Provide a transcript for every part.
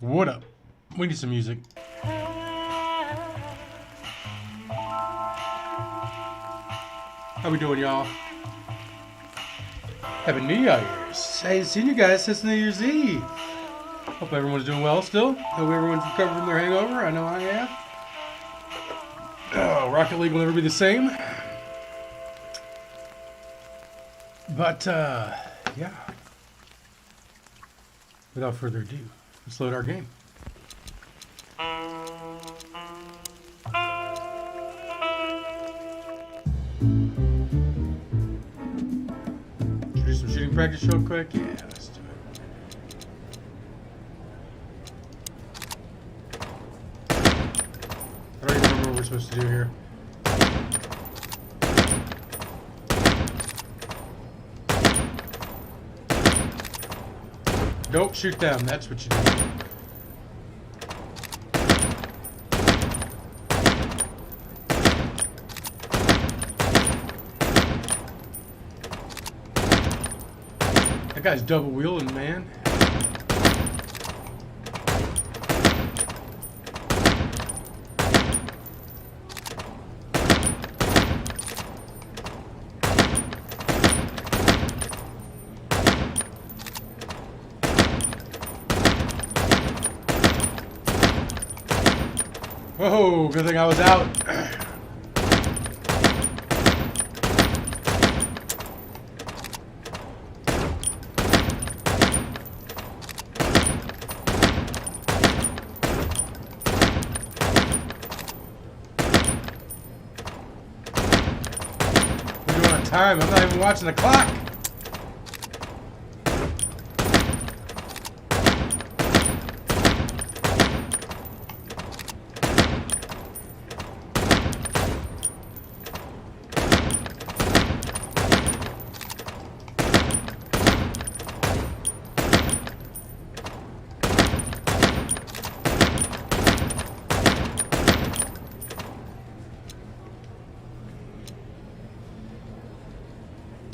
What up? We need some music. How we doing, y'all? Happy New Year's. Hey, seen you guys since New Year's Eve. Hope everyone's doing well still. Hope everyone's recovered from their hangover. I know I am. Oh, Rocket League will never be the same. But, yeah. Without further ado, let's load our game. Should we do some shooting practice real quick? Yeah, let's do it. I don't even remember what we're supposed to do here. Don't shoot them, that's what you do. That guy's double wheeling, man. Whoa, good thing I was out. We're doing on time. I'm not even watching the clock.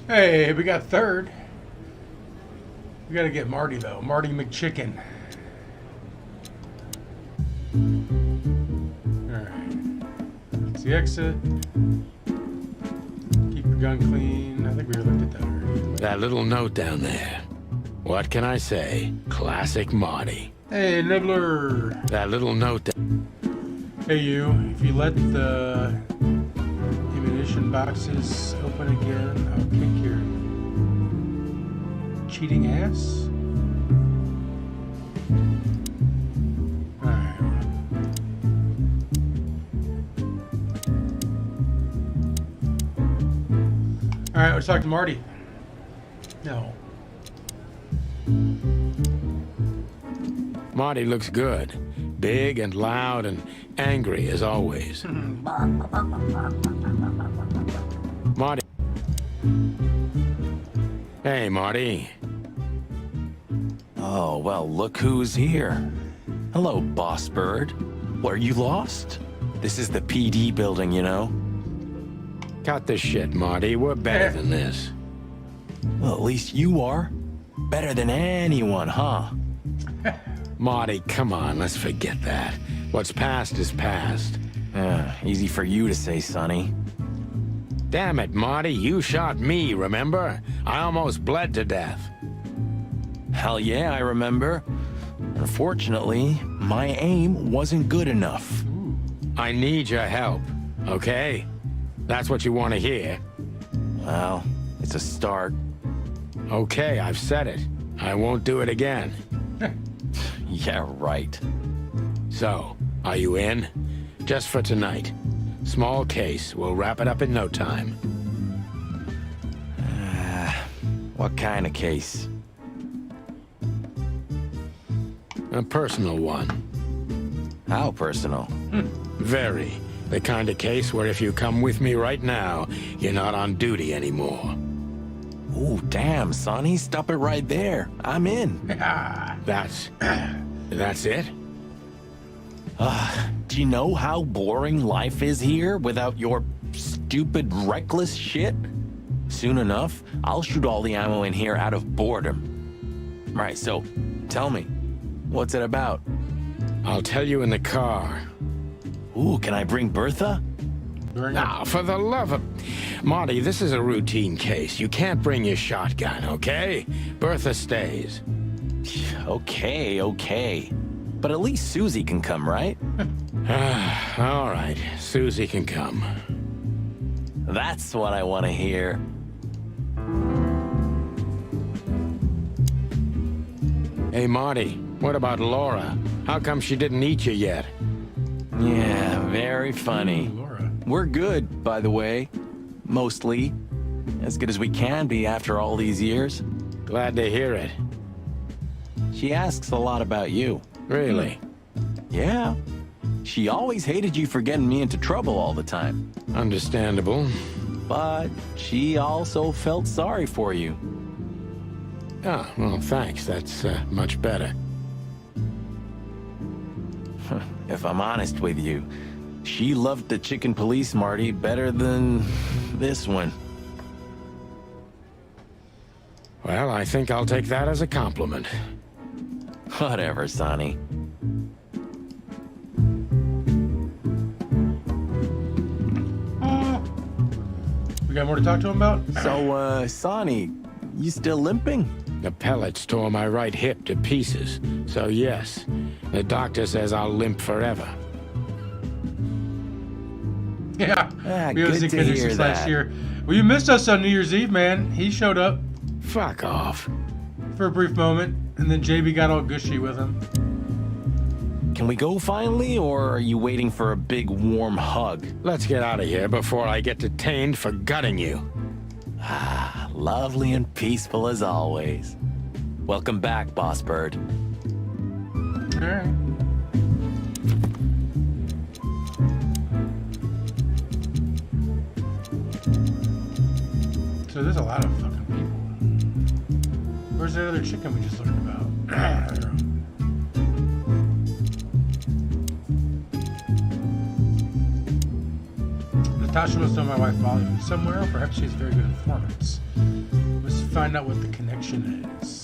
Hey, we got third. We gotta get Marty though. Marty McChicken. Alright. That's the exit. Keep your gun clean. I think we looked at that already. That little note down there. What can I say? Classic Marty. Hey, Nibbler. That little note that... Hey, you. If you let the ammunition boxes open again, I'll kick your cheating ass. Alright. Alright, let's talk to Marty. No. Marty looks good. Big and loud and angry as always. Marty. Hey, Marty. Oh, well, look who's here. Hello, Boss Bird. Were you lost? This is the PD building, you know? Cut the shit, Marty. We're better than this. Well, at least you are. Better than anyone, huh? Marty, come on, let's forget that. What's past is past. Easy for you to say, Sonny. Damn it, Marty, you shot me, remember? I almost bled to death. Hell yeah, I remember. Unfortunately, my aim wasn't good enough. I need your help, okay? That's what you want to hear. Well, it's a start. Okay, I've said it. I won't do it again. Yeah, right. So, are you in? Just for tonight. Small case. We'll wrap it up in no time. What kind of case? A personal one. How personal? Very. The kind of case where if you come with me right now, you're not on duty anymore. Ooh, damn, Sonny, stop it right there. I'm in. That's it? Do you know how boring life is here without your stupid, reckless shit? Soon enough, I'll shoot all the ammo in here out of boredom. Right, so, tell me, what's it about? I'll tell you in the car. Ooh, can I bring Bertha? Now, for the love of... Marty, this is a routine case. You can't bring your shotgun, okay? Bertha stays. Okay. But at least Susie can come, right? All right, Susie can come. That's what I want to hear. Hey, Marty, what about Laura? How come she didn't eat you yet? Yeah, very funny. Laura. We're good, by the way. Mostly. As good as we can be after all these years. Glad to hear it. She asks a lot about you. Really? Yeah. She always hated you for getting me into trouble all the time. Understandable. But she also felt sorry for you. Oh, well, thanks. That's much better. If I'm honest with you, she loved the chicken police, Marty, better than this one. Well, I think I'll take that as a compliment. Whatever, Sonny. We got more to talk to him about? So, Sonny, you still limping? The pellets tore my right hip to pieces. So yes, the doctor says I'll limp forever. Yeah. We was good in to hear Conditions last that. year. Well, you missed us on New Year's Eve, man. He showed up Fuck off. for a brief moment, and then JB got all gushy with him. Can we go finally, or are you waiting for a big warm hug? Let's get out of here before I get detained for gutting you. Lovely and peaceful as always. Welcome back, Boss Bird. All right. So there's a lot of fucking people. Where's the other chicken we just learned about? Natasha must know my wife Molly somewhere, or perhaps she has very good informants. Let's find out what the connection is.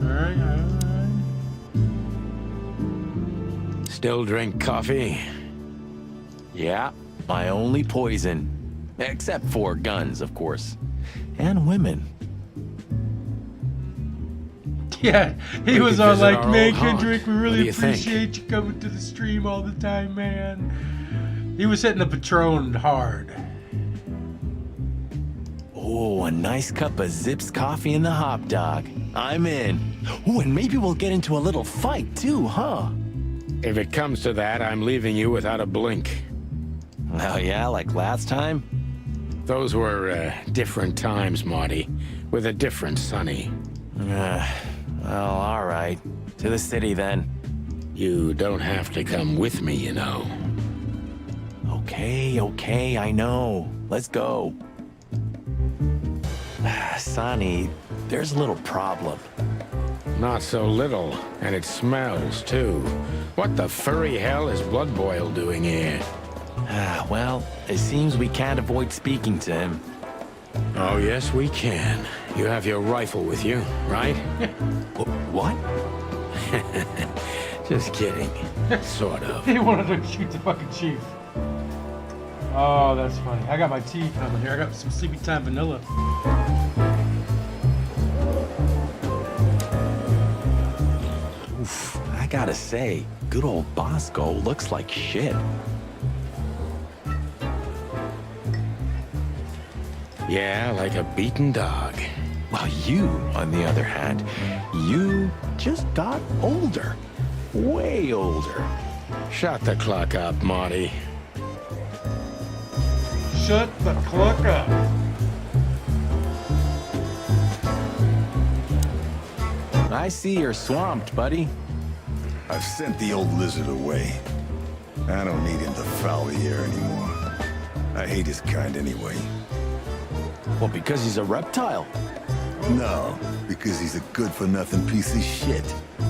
Alright. Still drink coffee? Yeah, my only poison. Except for guns, of course. And women. Yeah, he We was could all visit like, our man, old haunt. Kendrick, we What do really you think?" appreciate you coming to the stream all the time, man. He was hitting the Patron hard. Oh, a nice cup of Zips coffee and the hot dog. I'm in. Oh, and maybe we'll get into a little fight too, huh? If it comes to that, I'm leaving you without a blink. Oh yeah, like last time? Those were different times, Marty, with a different Sonny. Well, all right. To the city then. You don't have to come with me, you know. Okay, I know. Let's go. Sonny, there's a little problem. Not so little, and it smells, too. What the furry hell is Blood Boil doing here? Well, it seems we can't avoid speaking to him. Oh, yes, we can. You have your rifle with you, right? What? Just kidding. Sort of. He wanted to shoot the fucking chief. Oh, that's funny. I got my tea coming here. I got some Sleepy Time vanilla. Oof, I gotta say, good old Bosco looks like shit. Yeah, like a beaten dog. Well, you, on the other hand, you just got older. Way older. Shut the clock up, Marty. Shut the clock up. I see you're swamped, buddy. I've sent the old lizard away. I don't need him to foul the air anymore. I hate his kind anyway. Well, because he's a reptile. No, because he's a good-for-nothing piece of shit.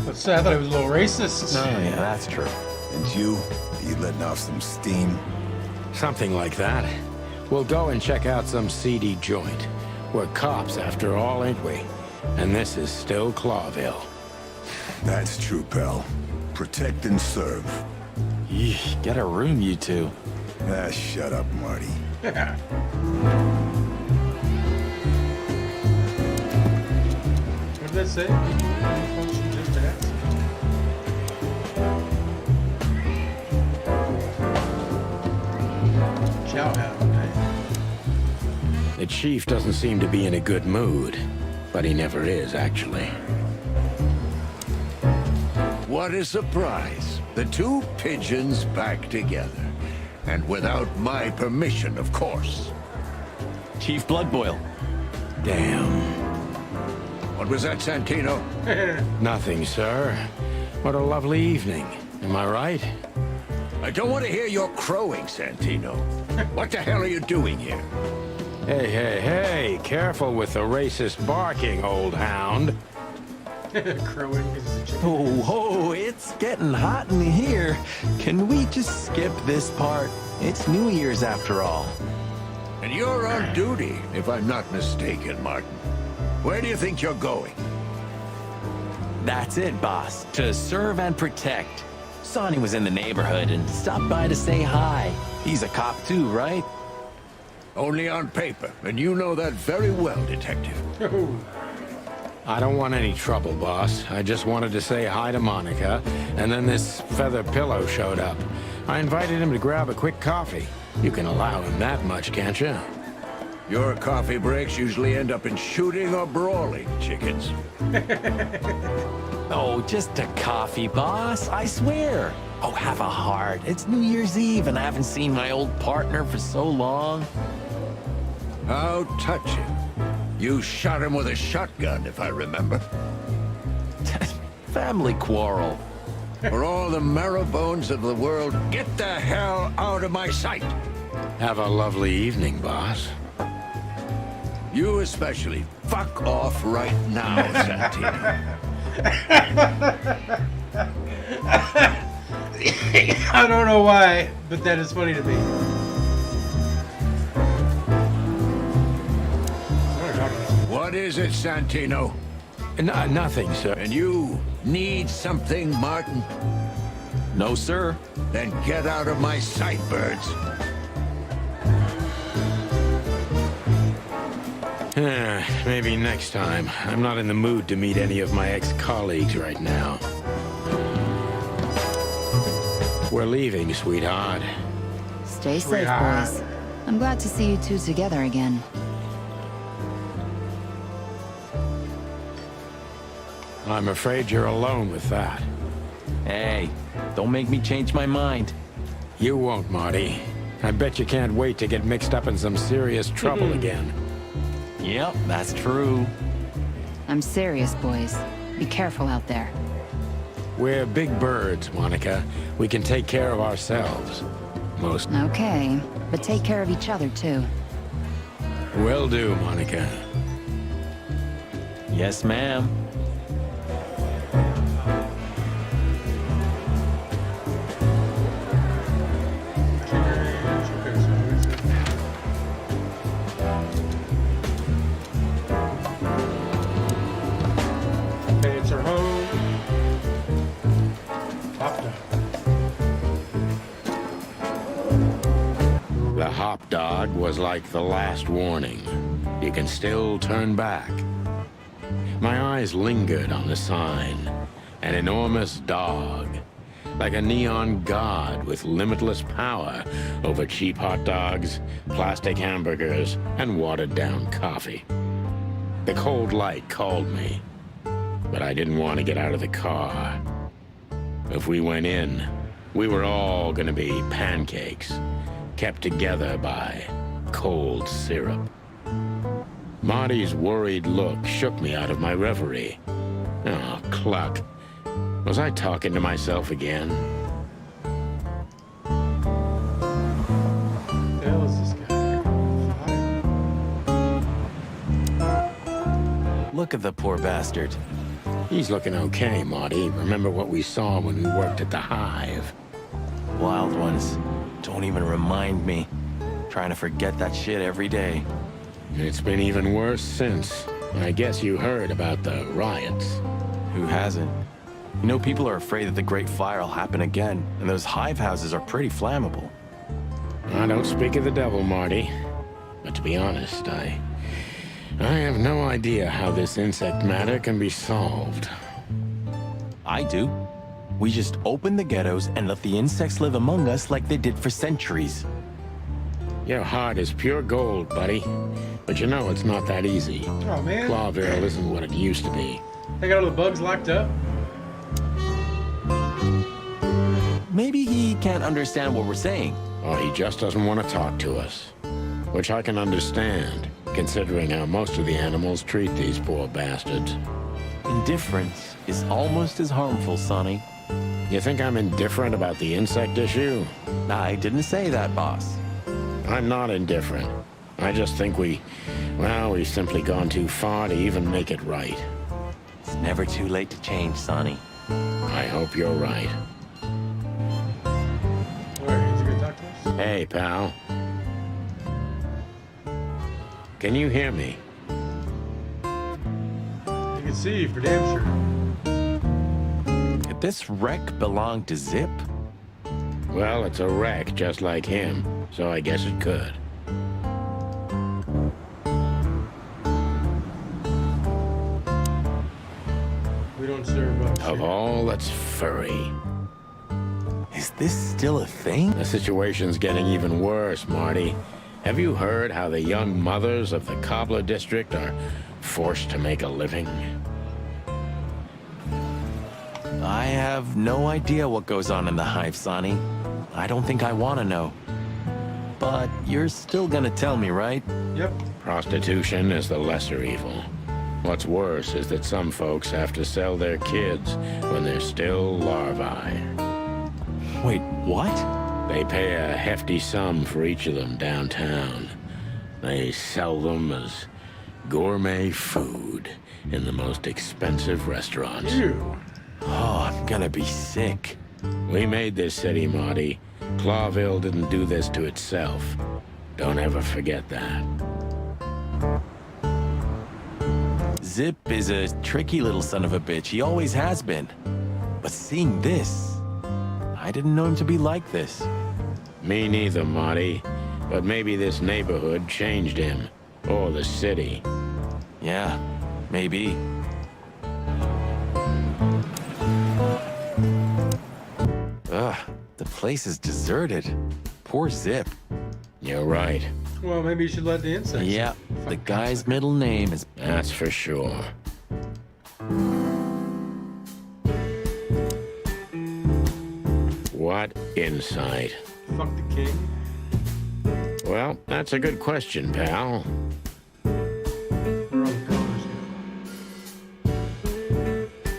Let's say I thought he was a little racist. Oh, yeah, that's true. And you letting off some steam? Something like that. We'll go and check out some seedy joint. We're cops, after all, ain't we? And this is still Clawville. That's true, pal. Protect and serve. Yeesh, get a room, you two. Ah, shut up, Marty. What did that say? Function just that. Chow hound, eh? The chief doesn't seem to be in a good mood. But he never is, actually. What a surprise. The two pigeons back together. And without my permission, of course. Chief Bloodboil. Damn. What was that, Santino? Nothing, sir. What a lovely evening. Am I right? I don't want to hear your crowing, Santino. What the hell are you doing here? Hey, hey, hey, careful with the racist barking, old hound. Crowing because he's a chicken. Oh, it's getting hot in here. Can we just skip this part? It's New Year's after all. And you're on duty, if I'm not mistaken, Martin. Where do you think you're going? That's it, boss. To serve and protect. Sonny was in the neighborhood and stopped by to say hi. He's a cop too, right? Only on paper, and you know that very well, Detective. Oh. I don't want any trouble, boss. I just wanted to say hi to Monica, and then this feather pillow showed up. I invited him to grab a quick coffee. You can allow him that much, can't you? Your coffee breaks usually end up in shooting or brawling, chickens. Oh, just a coffee, boss. I swear. Oh, have a heart. It's New Year's Eve, and I haven't seen my old partner for so long. How touching. You shot him with a shotgun, if I remember. Family quarrel. For all the marrow bones of the world, get the hell out of my sight. Have a lovely evening, boss. You especially. Fuck off right now, Santino. I don't know why, but that is funny to me. What is it, Santino? Nothing, sir. And you need something, Martin? No, sir. Then get out of my sight, birds. Maybe next time. I'm not in the mood to meet any of my ex-colleagues right now. We're leaving, sweetheart. Stay safe, Sweetheart. boys. I'm glad to see you two together again. I'm afraid you're alone with that. Hey, don't make me change my mind. You won't, Marty. I bet you can't wait to get mixed up in some serious trouble again. Yep, that's true. I'm serious, boys. Be careful out there. We're big birds, Monica. We can take care of ourselves. Most Okay, but take care of each other, too. will do, Monica. Yes, ma'am. Okay, it's our home. Hop dog. The hop dog was like the last warning. You can still turn back. My eyes lingered on the sign. An enormous dog. Like a neon god with limitless power over cheap hot dogs, plastic hamburgers, and watered-down coffee. The cold light called me, but I didn't want to get out of the car. If we went in, we were all gonna be pancakes, kept together by cold syrup. Marty's worried look shook me out of my reverie. Oh, cluck. Was I talking to myself again? The hell is this guy? Look at the poor bastard. He's looking okay, Marty. Remember what we saw when we worked at the Hive? Wild ones. Don't even remind me. Trying to forget that shit every day. It's been even worse since. I guess you heard about the riots. Who hasn't? You know, people are afraid that the Great Fire will happen again, and those hive houses are pretty flammable. I don't speak of the devil, Marty. But to be honest, I have no idea how this insect matter can be solved. I do. We just open the ghettos and let the insects live among us like they did for centuries. Your heart is pure gold, buddy. But you know it's not that easy. Oh, man. Clawville isn't what it used to be. They got all the bugs locked up. Maybe he can't understand what we're saying. Or he just doesn't want to talk to us. Which I can understand, considering how most of the animals treat these poor bastards. Indifference is almost as harmful, Sonny. You think I'm indifferent about the insect issue? I didn't say that, boss. I'm not indifferent. I just think we've simply gone too far to even make it right. It's never too late to change, Sonny. I hope you're right. Alright, he's gonna talk to us. Hey, pal. Can you hear me? You can see for damn sure. Did this wreck belong to Zip? Well, it's a wreck just like him, so I guess it could. We don't serve up Of all that's furry. Is this still a thing? The situation's getting even worse, Marty. Have you heard how the young mothers of the Cobbler District are forced to make a living? I have no idea what goes on in the hive, Sonny. I don't think I want to know. But you're still gonna tell me, right? Yep. Prostitution is the lesser evil. What's worse is that some folks have to sell their kids when they're still larvae. Wait, what? They pay a hefty sum for each of them downtown. They sell them as gourmet food in the most expensive restaurants. Ew. Oh, I'm gonna be sick. We made this city, Marty. Clawville didn't do this to itself. Don't ever forget that. Zip is a tricky little son of a bitch. He always has been. But seeing this, I didn't know him to be like this. Me neither, Marty. But maybe this neighborhood changed him. Or the city. Yeah, maybe. Ugh, the place is deserted. Poor Zip. You're right. Well, maybe you should let the insects. Yeah, the guy's middle name is... That's for sure. What insight? Fuck the king. Well, that's a good question, pal. We're on the colors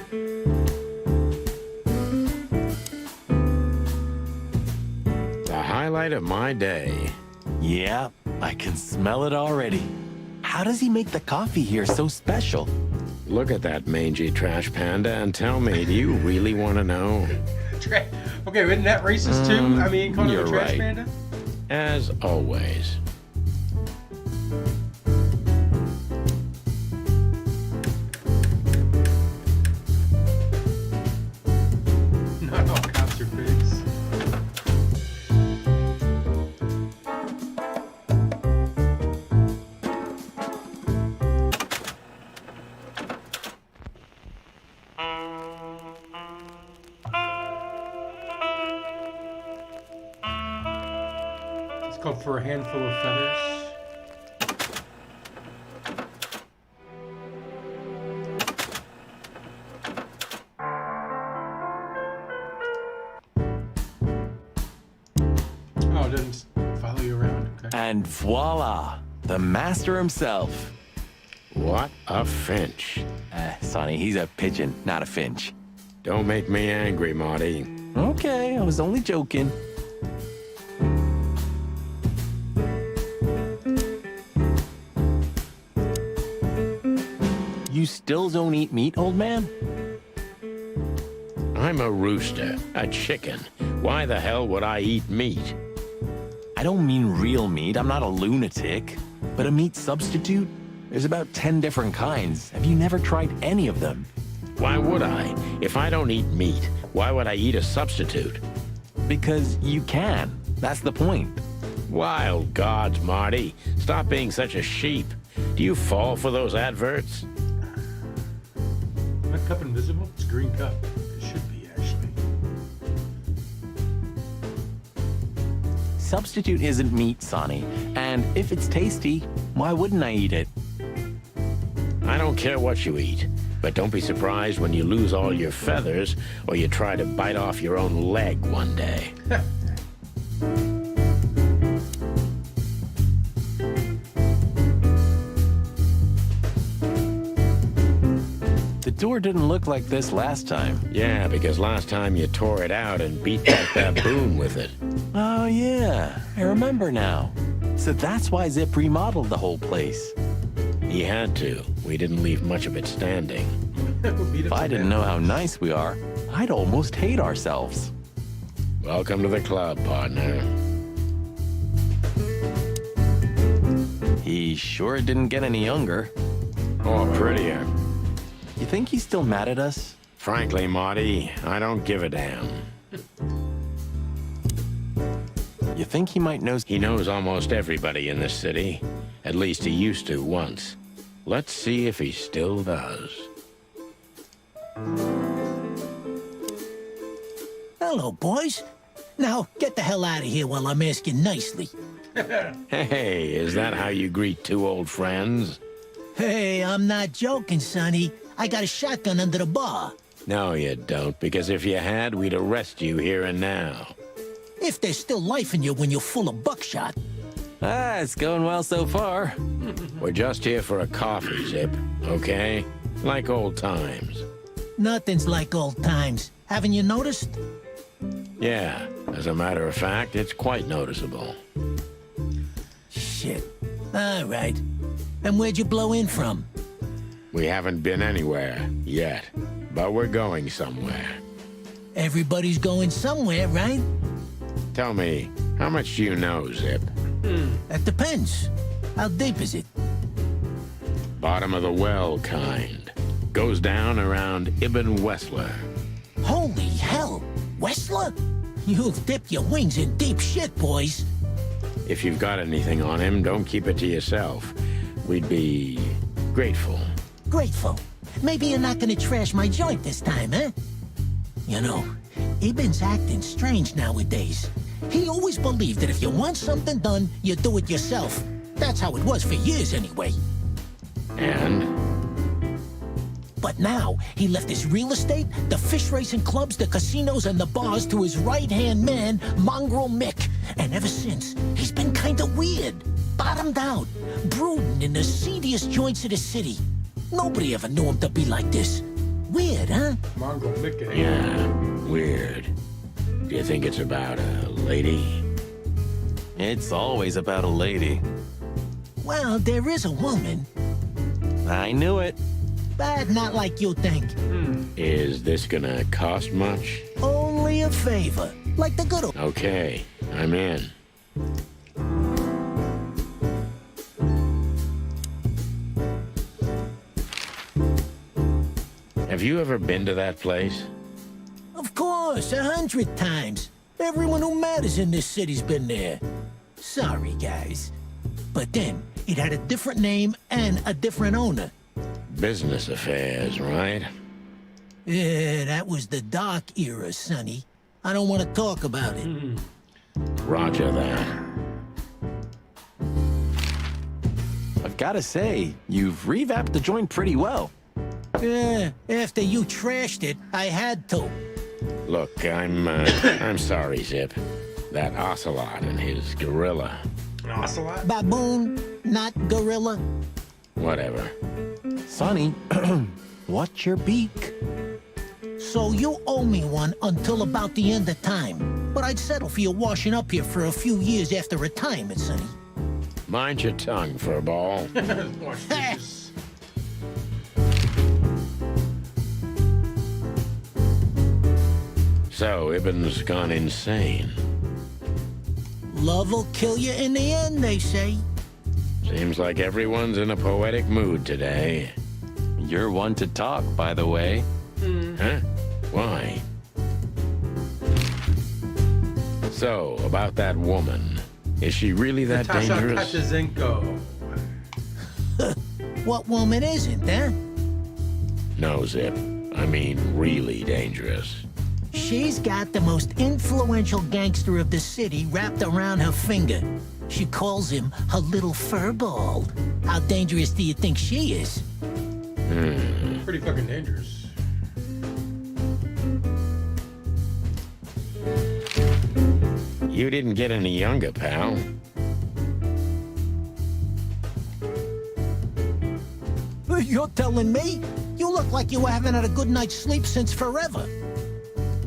here. The highlight of my day. Yeah, I can smell it already. How does he make the coffee here so special? Look at that mangy trash panda and tell me, do you really want to know? Okay, isn't that racist too? I mean, calling him a you're trash right. panda? As always. Not all cops are pigs. It's called For a Handful of Feathers. Oh, it doesn't follow you around? Okay. And voila, the master himself. What a finch. Sonny, he's a pigeon, not a finch. Don't make me angry, Marty. Okay, I was only joking. You still don't eat meat, old man? I'm a rooster, a chicken. Why the hell would I eat meat? I don't mean real meat, I'm not a lunatic. But a meat substitute? There's about 10 different kinds. Have you never tried any of them? Why would I? If I don't eat meat, why would I eat a substitute? Because you can. That's the point. Wild gods, Marty. Stop being such a sheep. Do you fall for those adverts? Is my cup invisible? It's a green cup. It should be, actually. Substitute isn't meat, Sonny. And if it's tasty, why wouldn't I eat it? I don't care what you eat, but don't be surprised when you lose all your feathers or you try to bite off your own leg one day. The door didn't look like this last time. Yeah, because last time you tore it out and beat that baboon with it. Oh, yeah. I remember now. So that's why Zip remodeled the whole place. He had to. We didn't leave much of it standing. If I didn't know how nice we are, I'd almost hate ourselves. Welcome to the club, partner. He sure didn't get any younger. Or prettier. You think he's still mad at us? Frankly, Marty, I don't give a damn. You think he might know... He knows almost everybody in this city. At least he used to once. Let's see if he still does. Hello, boys. Now, get the hell out of here while I'm asking nicely. Hey, is that how you greet two old friends? Hey, I'm not joking, Sonny. I got a shotgun under the bar. No, you don't, because if you had, we'd arrest you here and now. If there's still life in you when you're full of buckshot. Ah, it's going well so far. We're just here for a coffee, Zip, okay? Like old times. Nothing's like old times. Haven't you noticed? Yeah, as a matter of fact, it's quite noticeable. Shit. All right. And where'd you blow in from? We haven't been anywhere yet, but we're going somewhere. Everybody's going somewhere, right? Tell me, how much do you know, Zip? That depends. How deep is it? Bottom of the well kind. Goes down around Ibn Wessler. Holy hell! Wessler? You've dipped your wings in deep shit, boys. If you've got anything on him, don't keep it to yourself. We'd be grateful. Grateful. Maybe you're not gonna trash my joint this time, huh? You know, Ibn's acting strange nowadays. He always believed that if you want something done, you do it yourself. That's how it was for years anyway. And? But now, he left his real estate, the fish racing clubs, the casinos, and the bars to his right-hand man, Mongrel Mick. And ever since, he's been kinda weird. Bottomed out, brooding in the seediest joints of the city. Nobody ever knew him to be like this. Weird, huh? Mongrel Mickey. Yeah, weird. Do you think it's about a lady? It's always about a lady. Well, there is a woman, I knew it. but not like you think. Is this gonna cost much? Only a favor, like the good old... Okay, I'm in. Have you ever been to that place? Of course, 100 times. Everyone who matters in this city's been there. Sorry, guys. But then, it had a different name and a different owner. Business affairs, right? Yeah, that was the dark era, Sonny. I don't want to talk about it. Roger that. I've got to say, you've revamped the joint pretty well. Yeah, after you trashed it, I had to. Look, I'm sorry, Zip. That ocelot and his gorilla. An ocelot? Baboon, not gorilla. Whatever. Sonny, what's your beak? So you owe me one until about the end of time. But I'd settle for you washing up here for a few years after retirement, Sonny. Mind your tongue, furball. Watch this. So, Ibn's gone insane. Love will kill you in the end, they say. Seems like everyone's in a poetic mood today. You're one to talk, by the way. Huh? Why? So, about that woman. Is she really that Natasha dangerous? Katazenko. What woman isn't, huh? No, Zip. I mean, really dangerous. She's got the most influential gangster of the city wrapped around her finger. She calls him her little furball. How dangerous do you think she is? Pretty fucking dangerous. You didn't get any younger, pal. You're telling me? You look like you haven't had a good night's sleep since forever.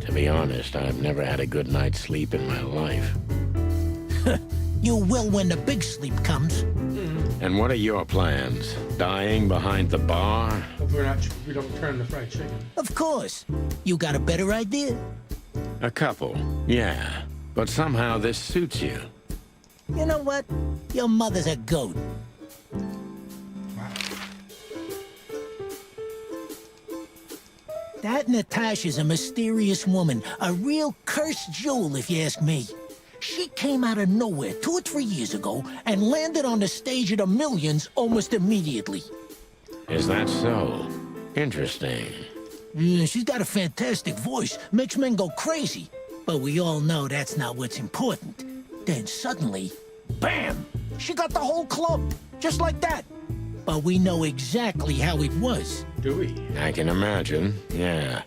To be honest, I've never had a good night's sleep in my life. You will when the big sleep comes. And what are your plans? Dying behind the bar? Hope we don't turn the fried chicken. Of course. You got a better idea? A couple, yeah. But somehow this suits you. You know what? Your mother's a goat. That Natasha's a mysterious woman, a real cursed jewel, if you ask me. She came out of nowhere 2 or 3 years ago and landed on the stage of the Millions almost immediately. Is that so? Interesting. Yeah, she's got a fantastic voice, makes men go crazy. But we all know that's not what's important. Then suddenly, bam! She got the whole club, just like that. But we know exactly how it was. Do we? I can imagine, yeah.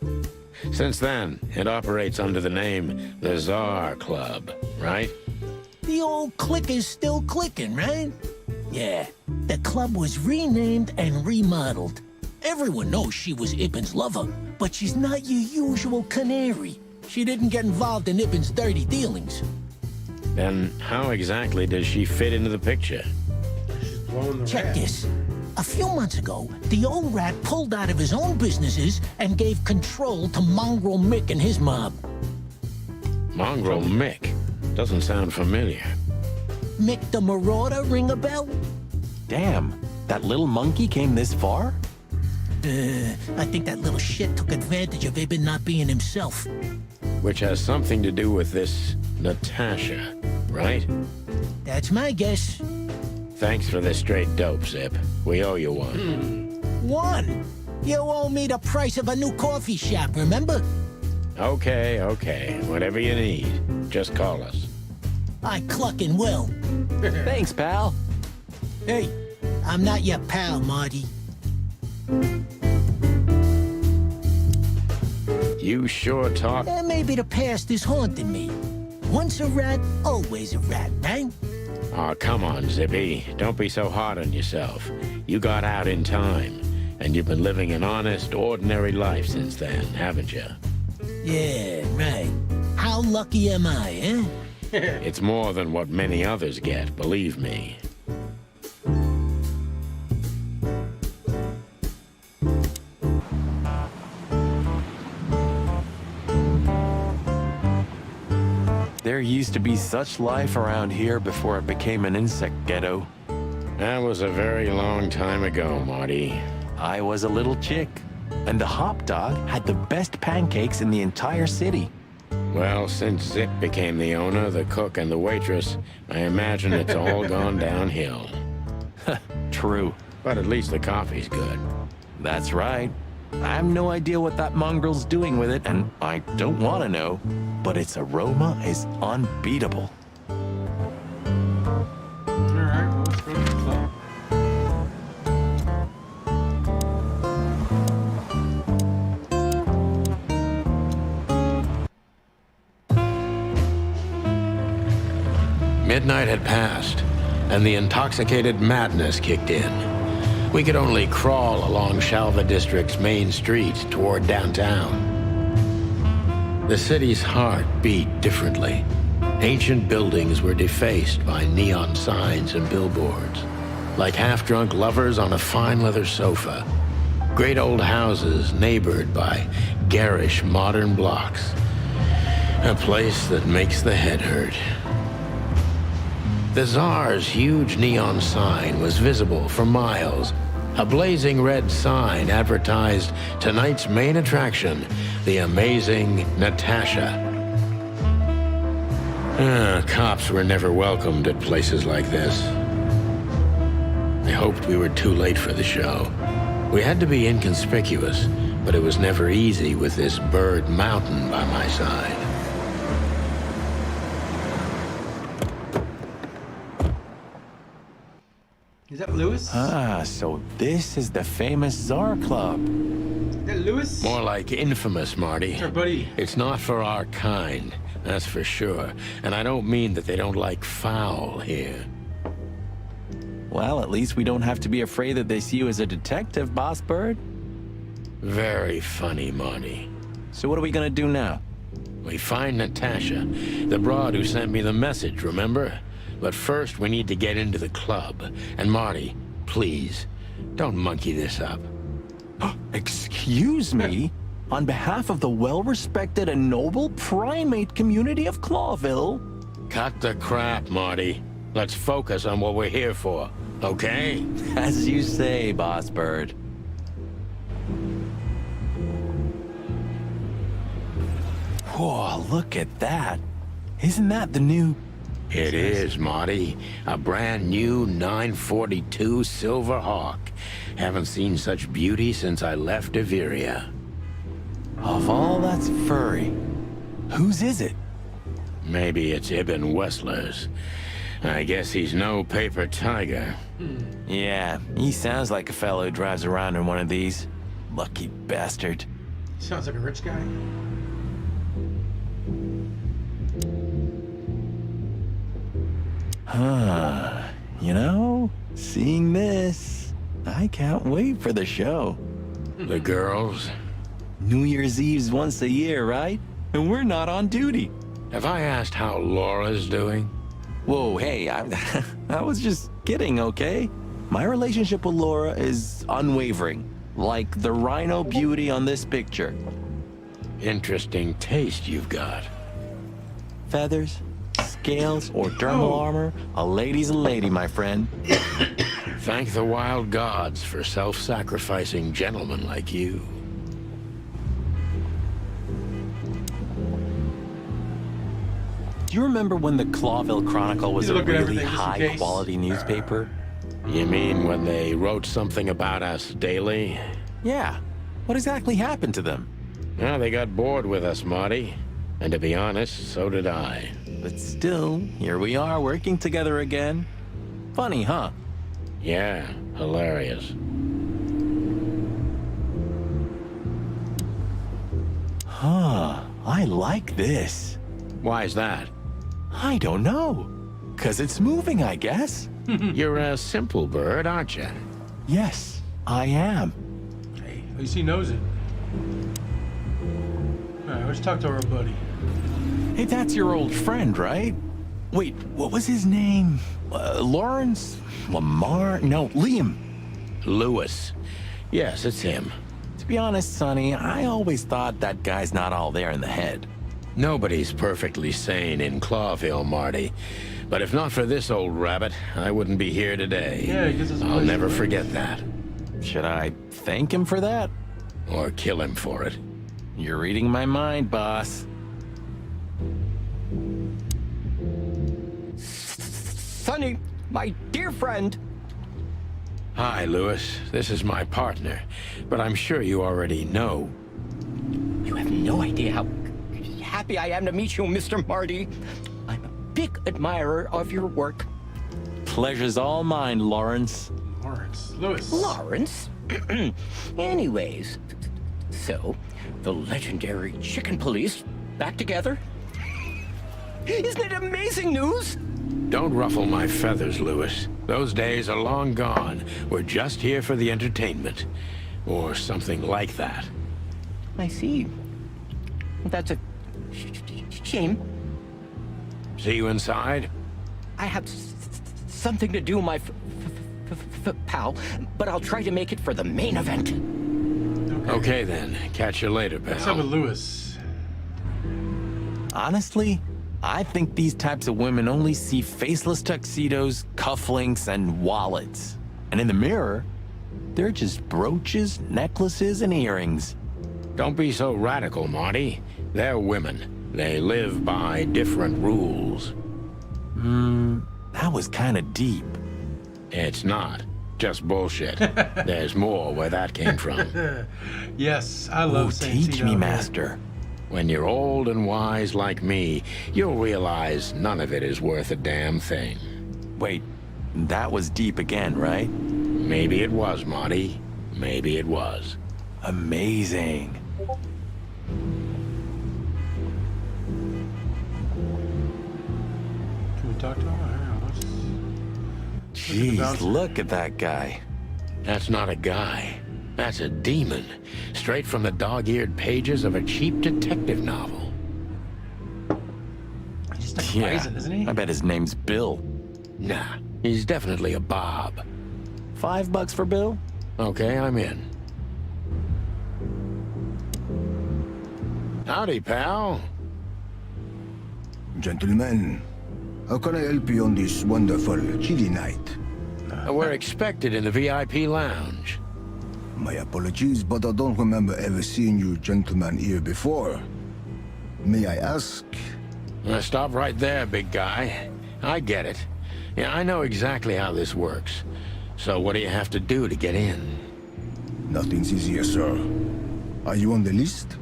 Since then, it operates under the name the Czar Club, right? The old click is still clicking, right? Yeah, the club was renamed and remodeled. Everyone knows she was Ibn's lover, but she's not your usual canary. She didn't get involved in Ibn's dirty dealings. Then how exactly does she fit into the picture? She's blowing the Check rat. this. A few months ago, the old rat pulled out of his own businesses and gave control to Mongrel Mick and his mob. Mongrel Mick? Doesn't sound familiar. Mick the Marauder, ring a bell? Damn, that little monkey came this far? I think that little shit took advantage of Ibn not being himself. which has something to do with this Natasha, right? That's my guess. Thanks for the straight dope, Zip. We owe you one. One. You owe me the price of a new coffee shop, remember? Okay, okay. Whatever you need, just call us. I clucking will. Thanks, pal. Hey, I'm not your pal, Marty. You sure talk. Maybe the past is haunting me. Once a rat, always a rat, right? Aw, come on, Zippy. Don't be so hard on yourself. You got out in time, and you've been living an honest, ordinary life since then, haven't you? Yeah, right. How lucky am I, eh? It's more than what many others get, believe me. There used to be such life around here before it became an insect ghetto. That was a very long time ago, Marty. I was a little chick, and the hop dog had the best pancakes in the entire city. Well, since Zip became the owner, the cook, and the waitress, I imagine it's all gone downhill. True. But at least the coffee's good. That's right. I have no idea what that mongrel's doing with it, and I don't want to know, but its aroma is unbeatable. Alright, well, let's go to the club. Midnight had passed, and the intoxicated madness kicked in. We could only crawl along Shalva District's main street toward downtown. The city's heart beat differently. Ancient buildings were defaced by neon signs and billboards, like half-drunk lovers on a fine leather sofa. Great old houses neighbored by garish modern blocks. A place that makes the head hurt. The Tsar's huge neon sign was visible for miles. A blazing red sign advertised tonight's main attraction, the amazing Natasha. Cops were never welcomed at places like this. I hoped we were too late for the show. We had to be inconspicuous, but it was never easy with this bird mountain by my side. Is that Lewis? Ah, so this is the famous Tsar Club. Is that Lewis? More like infamous, Marty. Sure, buddy. It's not for our kind, that's for sure. And I don't mean that they don't like foul here. Well, at least we don't have to be afraid that they see you as a detective, Boss Bird. Very funny, Marty. So what are we gonna do now? We find Natasha, the broad who sent me the message, remember? But first, we need to get into the club. And Marty, please, don't monkey this up. Excuse me? On behalf of the well-respected and noble primate community of Clawville? Cut the crap, Marty. Let's focus on what we're here for, okay? As you say, Boss Bird. Whoa, look at that. Isn't that the new... It is, Marty. A brand new 942 Silver Hawk. Haven't seen such beauty since I left Averia. Of all that's furry, whose is it? Maybe it's Ibn Wessler's. I guess he's no paper tiger. Yeah, he sounds like a fellow who drives around in one of these. Lucky bastard. Sounds like a rich guy. Huh. You know, seeing this, I can't wait for the show. The girls? New Year's Eve's once a year, right? And we're not on duty. Have I asked how Laura's doing? Whoa, hey, I was just kidding, okay? My relationship with Laura is unwavering, like the rhino beauty on this picture. Interesting taste you've got. Feathers, scales, or dermal armor, a lady's a lady, my friend. Thank the wild gods for self-sacrificing gentlemen like you. Do you remember when the Clawville Chronicle was You a look at really everything just in case. high-quality newspaper? You mean when they wrote something about us daily? Yeah. What exactly happened to them? Well, they got bored with us, Marty. And to be honest, so did I. But still, here we are working together again. Funny, huh? Yeah, hilarious. Huh. I like this. Why's that? I don't know. 'Cause it's moving, I guess. You're a simple bird, aren't you? Yes, I am. Hey, at least he knows it. Alright, let's talk to our buddy. Hey, that's your old friend, right? Wait, what was his name? Lawrence? Lamar? No, Liam. Lewis. Yes, it's him. To be honest, Sonny, I always thought that guy's not all there in the head. Nobody's perfectly sane in Clawville, Marty. But if not for this old rabbit, I wouldn't be here today. Yeah, he gives us a I'll place never to live. forget that. Should I thank him for that? Or kill him for it. You're reading my mind, boss. Sonny, my dear friend. Hi, Lewis. This is my partner. But I'm sure you already know. You have no idea how happy I am to meet you, Mr. Marty. I'm a big admirer of your work. Pleasure's all mine, Lawrence. Lewis. Lawrence? Anyways, so, the legendary Chicken Police back together? Isn't it amazing news? Don't ruffle my feathers, Lewis. Those days are long gone. We're just here for the entertainment. Or something like that. I see. That's a shame. See you inside? I have something to do, my pal, but I'll try to make it for the main event. Okay then. Catch you later, What's up with pal. Lewis? Honestly, I think these types of women only see faceless tuxedos, cufflinks, and wallets. And in the mirror, they're just brooches, necklaces, and earrings. Don't be so radical, Marty. They're women. They live by different rules. That was kind of deep. It's not. Just bullshit. There's more where that came from. Yes, I Oh, love saying teach me, master. When you're old and wise like me, you'll realize none of it is worth a damn thing. Wait, that was deep again, right? Maybe it was, Marty. Maybe it was. Amazing. Can we talk to him? I don't know. Jeez, look at that guy. That's not a guy. That's a demon. Straight from the dog-eared pages of a cheap detective novel. He's just like Bison, isn't he? I bet his name's Bill. Nah, he's definitely a Bob. $5 for Bill? Okay, I'm in. Howdy, pal. Gentlemen, how can I help you on this wonderful, chilly night? We're expected in the VIP lounge. My apologies, but I don't remember ever seeing you gentlemen here before. May I ask? Stop right there, big guy. I get it. Yeah, I know exactly how this works. So what do you have to do to get in? Nothing's easier, sir. Are you on the list?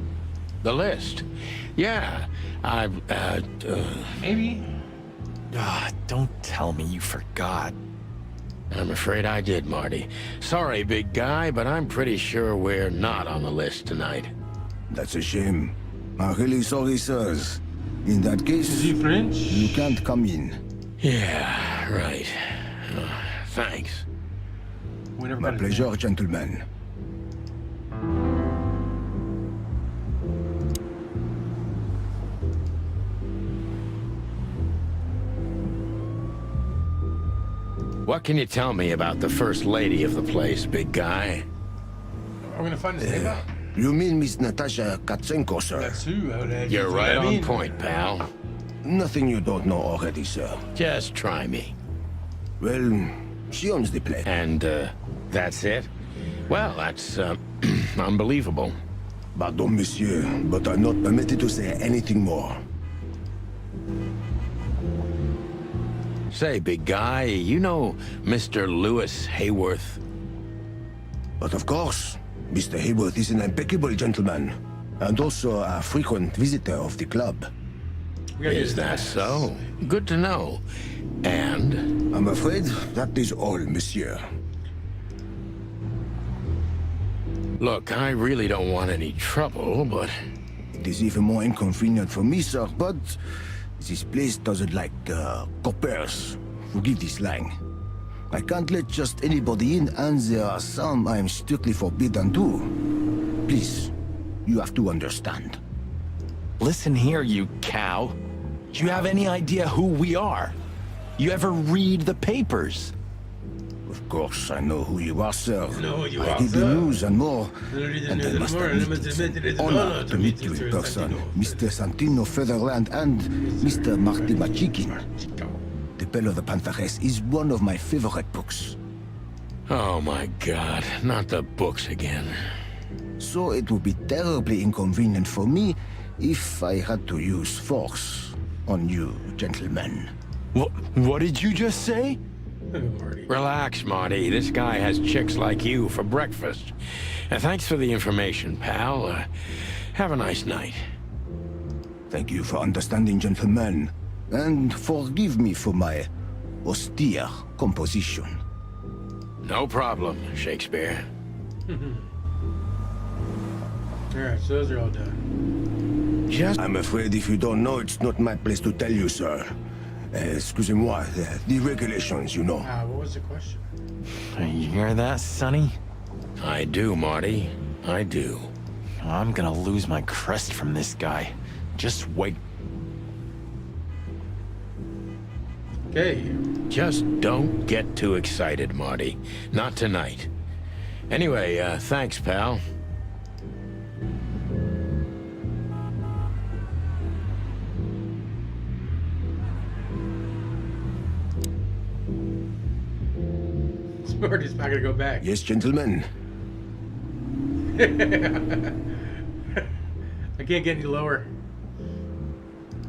The list? Yeah, Maybe. Don't tell me you forgot. I'm afraid I did, Marty. Sorry, big guy, but I'm pretty sure we're not on the list tonight. That's a shame. I'm really sorry, sirs. In that case, Is he French? you can't come in. Yeah, right. Thanks. We never My got his pleasure, gentlemen. What can you tell me about the first lady of the place, big guy? name. Are we gonna find his name out? You mean Miss Natasha Katsenko, sir? That's who I would add. You're That's right what I on mean. point, pal. Nothing you don't know already, sir. Just try me. Well, she owns the place. And, that's it? Well, that's, unbelievable. Pardon, monsieur, but I'm not permitted to say anything more. Say, big guy, you know Mr. Lewis Hayworth? But of course, Mr. Hayworth is an impeccable gentleman, and also a frequent visitor of the club. Is that so? Good to know. And? I'm afraid that is all, monsieur. Look, I really don't want any trouble, but... It is even more inconvenient for me, sir, but this place doesn't like coppers. Forgive this slang. I can't let just anybody in, and there are some I am strictly forbidden to. Please, you have to understand. Listen here, you cow. Do you have any idea who we are? You ever read the papers? Of course, I know who you are, sir. know who you I are, read the sir. news and more. Read the And news I and must more, admit, and it's it's an an honor honor to meet you in Mr. person. Santino. Mr. Santino Featherland and Mr. Marty McChicken. The Bell of the Pantheress is one of my favorite books. Oh my God, not the books again. So it would be terribly inconvenient for me if I had to use force on you, gentlemen. What did you just say? Marty. Relax, Marty. This guy has chicks like you for breakfast. Thanks for the information, pal. Have a nice night. Thank you for understanding, gentlemen, and forgive me for my austere composition. No problem, Shakespeare. Alright, so those are all done. Just... I'm afraid if you don't know, it's not my place to tell you, sir. Excusez-moi, the regulations, you know. What was the question? You hear that, Sonny? I do, Marty. I do. I'm gonna lose my crest from this guy. Just wait. Okay. Just don't get too excited, Marty. Not tonight. Anyway, thanks, pal. Marty's not gonna go back. Yes, gentlemen. I can't get any lower.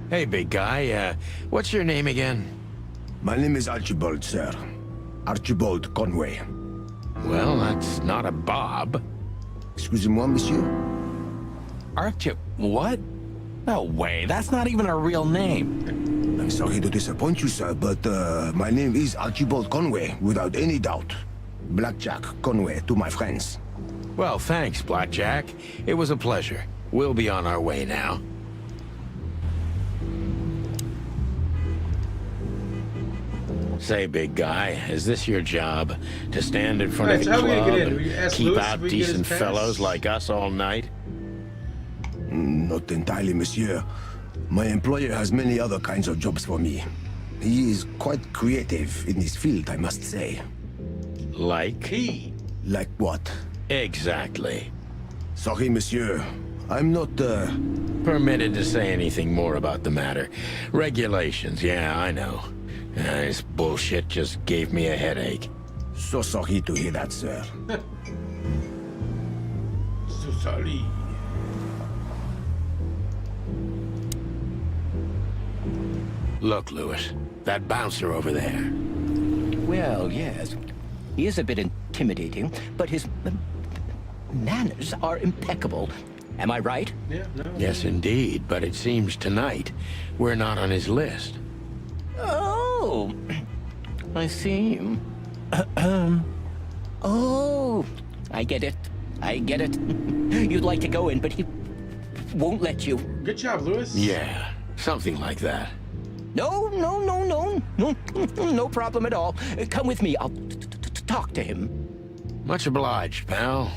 Hey, big guy, what's your name again? My name is Archibald, sir. Archibald Conway. Well, that's not a Bob. Excusez-moi, monsieur. Archie, what? No way, that's not even a real name. I'm sorry to disappoint you, sir, but my name is Archibald Conway, without any doubt. Blackjack Conway to my friends. Well, thanks, Blackjack. It was a pleasure. We'll be on our way now. Say, big guy, is this your job? To stand in front Right, of so the how are we gonna club get in? and We ask keep Louis if out we can get his decent pass? fellows like us all night? Not entirely, monsieur. My employer has many other kinds of jobs for me. He is quite creative in his field, I must say. Like? Key. Like what? Exactly. Sorry, monsieur. I'm not, Permitted to say anything more about the matter. Regulations, yeah, I know. This bullshit just gave me a headache. so sorry to hear that, sir. So sorry. Look, Lewis, that bouncer over there. Well, yes. He is a bit intimidating, but his manners are impeccable. Am I right? Yeah, no. Yes, indeed, but it seems tonight we're not on his list. Oh, I see. Oh, I get it. I get it. You'd like to go in, but he won't let you. Good job, Lewis. Yeah, something like that. No, no problem at all. Come with me. I'll talk to him. Much obliged, pal.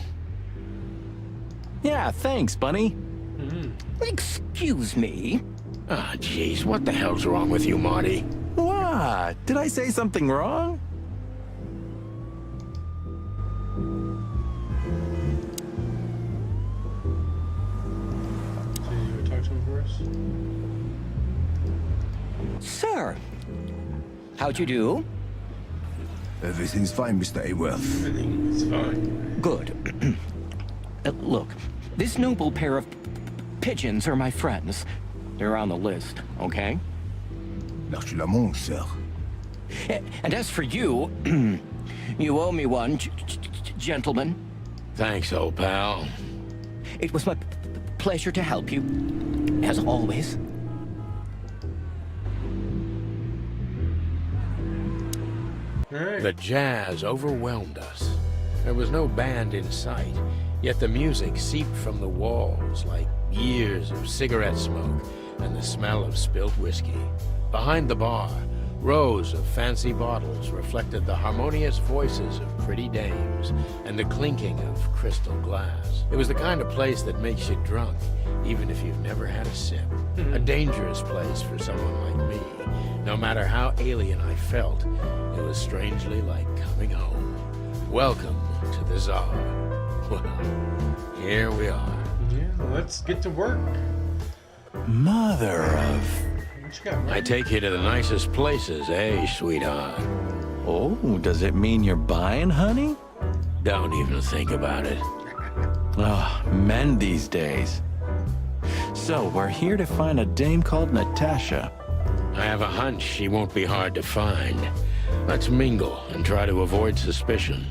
Yeah, thanks, Bunny. Excuse me. Ah, jeez, what the hell's wrong with you, Marty? What? Did I say something wrong? So you gonna talk to him for us? Sir, how'd you do? Everything's fine, Mr. Hayworth. Everything is fine. Good. Look, this noble pair of pigeons are my friends. They're on the list, okay? L'arche Lamont, sir. And as for you, you owe me one, gentlemen. Thanks, old pal. It was my pleasure to help you, as always. All right. The jazz overwhelmed us. There was no band in sight, yet the music seeped from the walls like years of cigarette smoke and the smell of spilt whiskey. Behind the bar, rows of fancy bottles reflected the harmonious voices of pretty dames and the clinking of crystal glass. It was the kind of place that makes you drunk, even if you've never had a sip. A dangerous place for someone like me. No matter how alien I felt, it was strangely like coming home. Welcome to the Czar. Well, here we are. Yeah, let's get to work. Mother of... What you got, I man? take you to the nicest places, eh, sweetheart? Oh, does it mean you're buying, honey? Don't even think about it. Oh, men these days. So, we're here to find a dame called Natasha. I have a hunch she won't be hard to find. Let's mingle and try to avoid suspicion.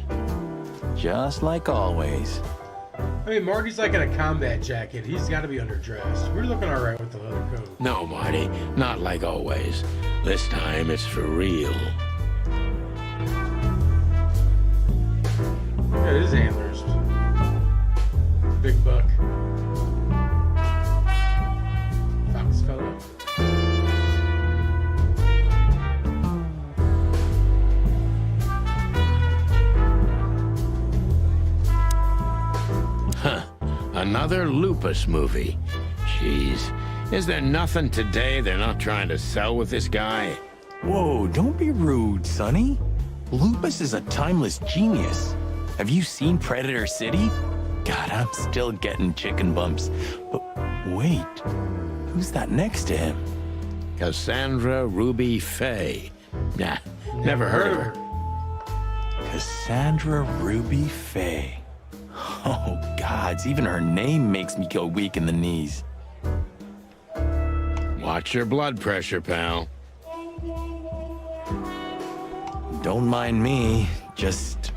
Just like always. I mean, Marty's like in a combat jacket. He's got to be underdressed. We're looking all right with the leather coat. No, Marty, not like always. This time it's for real. Yeah, his antlers. Big buck. Fox fellow. Another lupus movie. Jeez. Is there nothing today they're not trying to sell with this guy? Whoa, don't be rude, Sonny. Lupus is a timeless genius. Have you seen Predator City? God, I'm still getting chicken bumps. But wait, who's that next to him? Cassandra Ruby Faye. Nah, never heard of her. Cassandra Ruby Faye. Oh, gods, even her name makes me go weak in the knees. Watch your blood pressure, pal. Don't mind me, just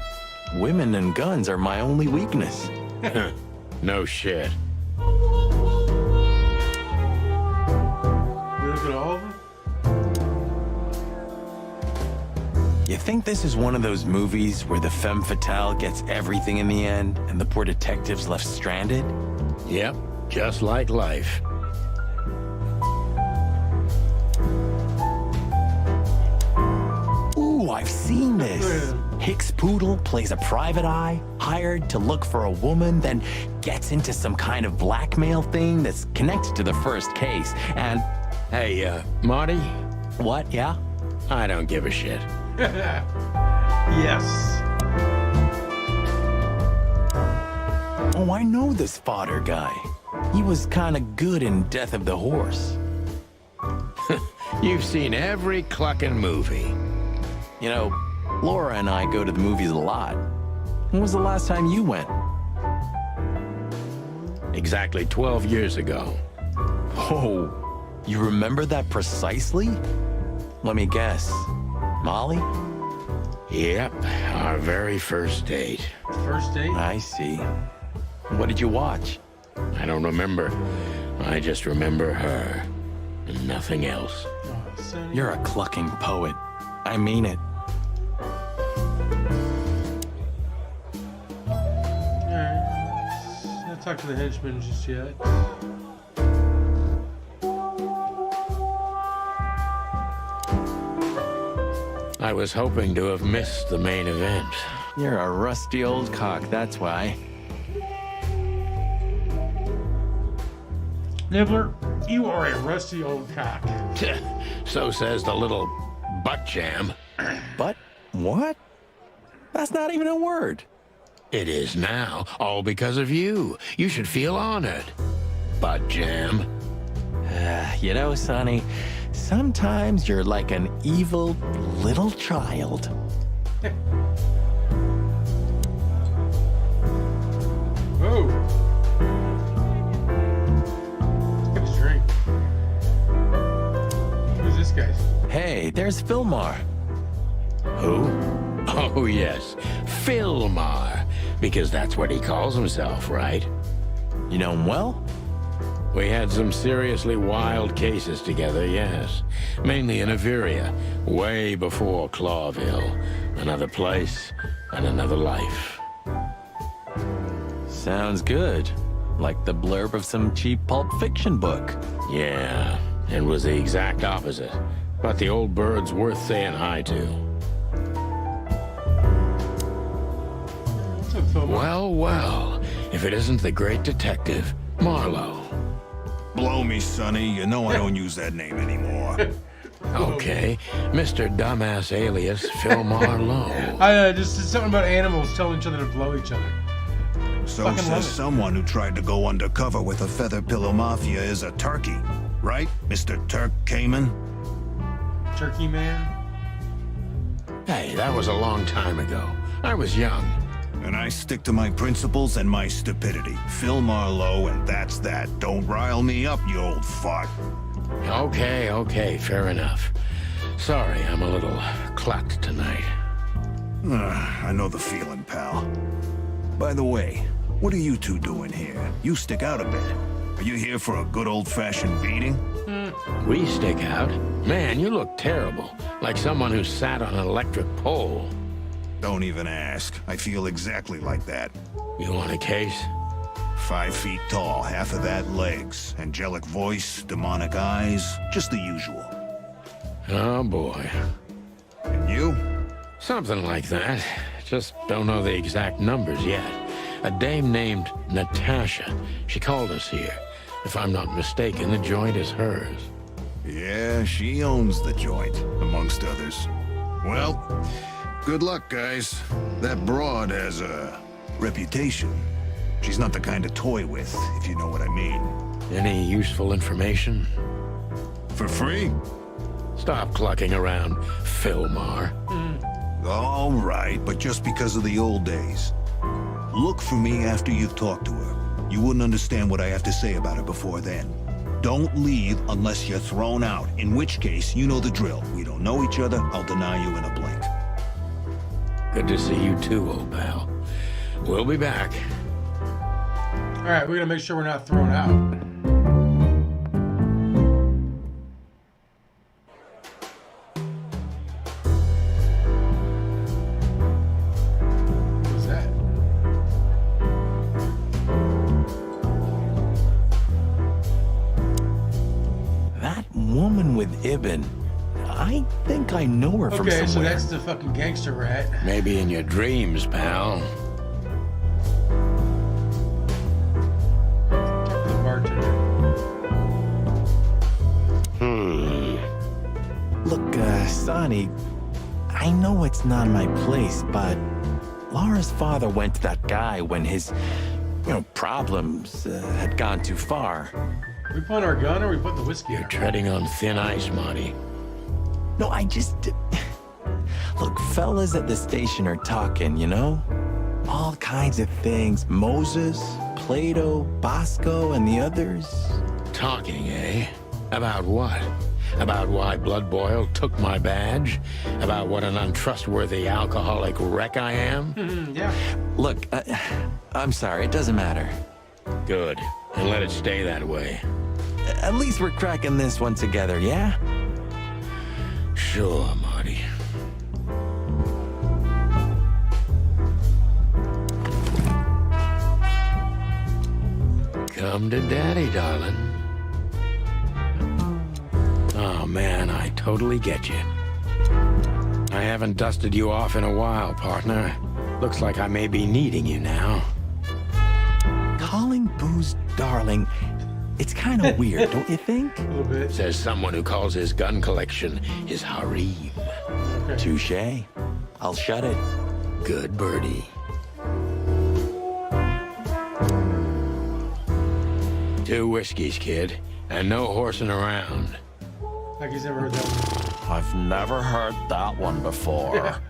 women and guns are my only weakness. No shit. You look at all of them? You think this is one of those movies where the femme fatale gets everything in the end and the poor detective's left stranded? Yep, just like life. Ooh, I've seen this. Hicks Poodle plays a private eye, hired to look for a woman, then gets into some kind of blackmail thing that's connected to the first case, and... Hey, Marty, What, yeah? I don't give a shit. Yes. Oh, I know this fodder guy. He was kinda good in Death of the Horse. You've seen every clucking movie. You know, Laura and I go to the movies a lot. When was the last time you went? Exactly 12 years ago. Oh, you remember that precisely? Let me guess. Molly? Yep, our very first date. First date? I see. What did you watch? I don't remember. I just remember her. And nothing else. Oh, Sonny. You're a clucking poet. I mean it. Alright. Not talk to the henchman just yet. I was hoping to have missed the main event. You're a rusty old cock, that's why. Nibbler, you are a rusty old cock. So says the little butt jam. But what? That's not even a word. It is now, all because of you. You should feel honored. Butt jam. You know, Sonny, sometimes you're like an evil little child. Whoa. Get his drink. Who's this guy? Hey, there's Fillmore. Who? Oh, yes. Philmar. Because that's what he calls himself, right? You know him well? We had some seriously wild cases together, yes. Mainly in Averia, way before Clawville. Another place and another life. Sounds good. Like the blurb of some cheap pulp fiction book. Yeah, it was the exact opposite. But the old bird's worth saying hi to. What's up, Philmar? Well, well, if it isn't the great detective, Marlowe. Blow me, Sonny. You know I don't use that name anymore. Okay, Mr. Dumbass alias Philmar Lowe. I just did something about animals telling each other to blow each other. So Fucking love says it. someone who tried to go undercover with a feather pillow mafia is a turkey. Right, Mr. Turk Cayman? Turkey man. Hey, that was a long time ago. I was young. And I stick to my principles and my stupidity. Phil Marlowe, and that's that. Don't rile me up, you old fart. Okay, fair enough. Sorry, I'm a little clucked tonight. I know the feeling, pal. By the way, what are you two doing here? You stick out a bit. Are you here for a good old-fashioned beating? We stick out. Man, you look terrible. Like someone who sat on an electric pole. Don't even ask. I feel exactly like that. You want a case? 5 feet tall, half of that legs. Angelic voice, demonic eyes, just the usual. Oh, boy. And you? Something like that. Just don't know the exact numbers yet. A dame named Natasha. She called us here. If I'm not mistaken, the joint is hers. Yeah, she owns the joint, amongst others. Well, good luck, guys. That broad has a reputation. She's not the kind to toy with, if you know what I mean. Any useful information? For free? Stop clucking around, Philmar. All right, but just because of the old days. Look for me after you've talked to her. You wouldn't understand what I have to say about her before then. Don't leave unless you're thrown out, in which case, you know the drill. We don't know each other, I'll deny you in a blink. Good to see you too, old pal. We'll be back. All right, we're gonna make sure we're not thrown out. What was that? That woman with Ibn. I think I know her from Okay, so somewhere. that's the fucking gangster rat. Maybe in your dreams, pal. The bartender. Look, Sonny, I know it's not my place, but Laura's father went to that guy when his, problems had gone too far. We put our gun or we put the whiskey in? You're treading on thin ice, Marty. No, I just... Look, fellas at the station are talking, All kinds of things. Moses, Plato, Bosco, and the others. Talking, eh? About what? About why Blood Boil took my badge? About what an untrustworthy alcoholic wreck I am? Yeah. Look, I'm sorry, it doesn't matter. Good. And let it stay that way. At least we're cracking this one together, yeah? Sure, Marty. Come to Daddy, darling. Oh, man, I totally get you. I haven't dusted you off in a while, partner. Looks like I may be needing you now. Calling booze darling, it's kind of weird, don't you think? A little bit. Says someone who calls his gun collection his harem. Okay. Touche. I'll shut it. Good birdie. Two whiskeys, kid, and no horsing around. Like he's never heard that. I've never heard that one before.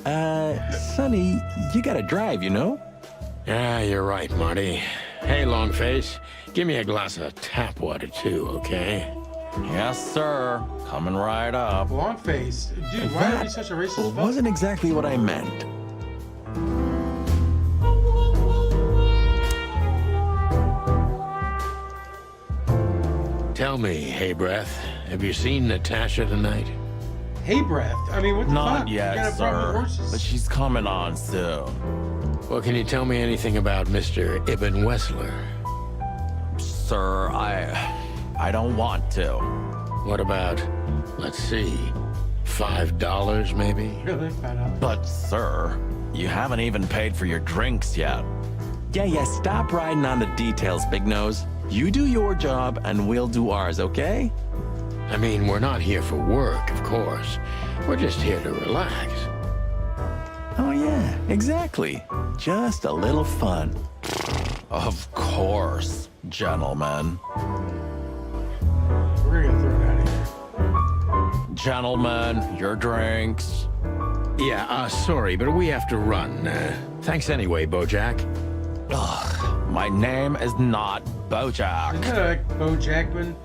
Sonny, you gotta drive, Yeah, you're right, Marty. Hey, Longface, give me a glass of tap water too, okay? Yes, sir. Coming right up. Long face. Dude, why are you such a racist Well, fuck? wasn't exactly what I meant. Tell me, hey breath, have you seen Natasha tonight? Hey, breath. I mean, what the Not fuck? You yet, got a problem with sir. horses? But she's coming on soon. Well, can you tell me anything about Mr. Ibn Wessler? Sir, I don't want to. What about, let's see, $5 maybe? Really? $5. But, sir, you haven't even paid for your drinks yet. Yeah, stop riding on the details, Big Nose. You do your job, and we'll do ours, okay? I mean, we're not here for work, of course. We're just here to relax. Oh, yeah, exactly. Just a little fun. Of course, gentlemen. We're gonna get thrown out of here. Gentlemen, your drinks. Yeah, sorry, but we have to run. Thanks anyway, Bojack. Ugh, my name is not Bojack. Isn't that like Bo Jackman?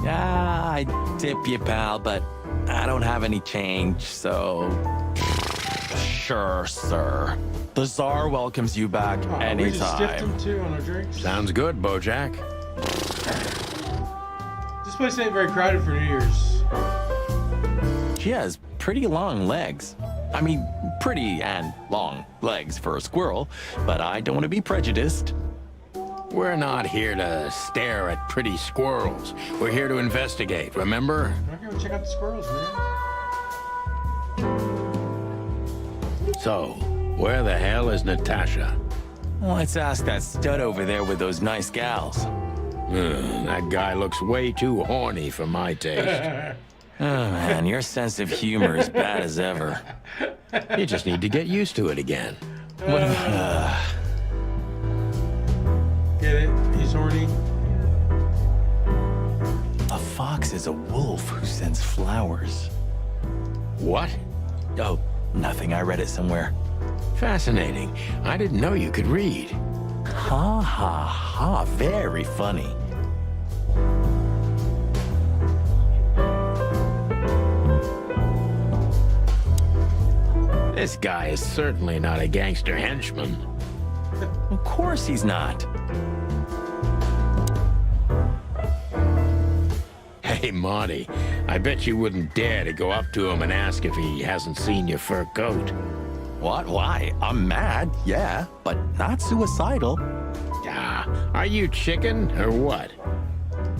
Yeah, I tip you, pal, but I don't have any change, so... Sure, sir. The Tsar welcomes you back Oh, we just stiffed anytime. him too on our drinks. Sounds good, Bojack. This place ain't very crowded for New Year's. She has pretty long legs. I mean, pretty and long legs for a squirrel, but I don't want to be prejudiced. We're not here to stare at pretty squirrels. We're here to investigate, remember? I'm gonna go check out the squirrels, man. So, where the hell is Natasha? Let's ask that stud over there with those nice gals. That guy looks way too horny for my taste. Oh man, your sense of humor is bad as ever. You just need to get used to it again. Get it? He's horny. A fox is a wolf who sends flowers. What? Oh, nothing. I read it somewhere. Fascinating. I didn't know you could read. Ha ha ha. Very funny. This guy is certainly not a gangster henchman. Of course he's not. Hey, Marty, I bet you wouldn't dare to go up to him and ask if he hasn't seen your fur coat. What? Why? I'm mad, yeah, but not suicidal. Ah, are you chicken or what?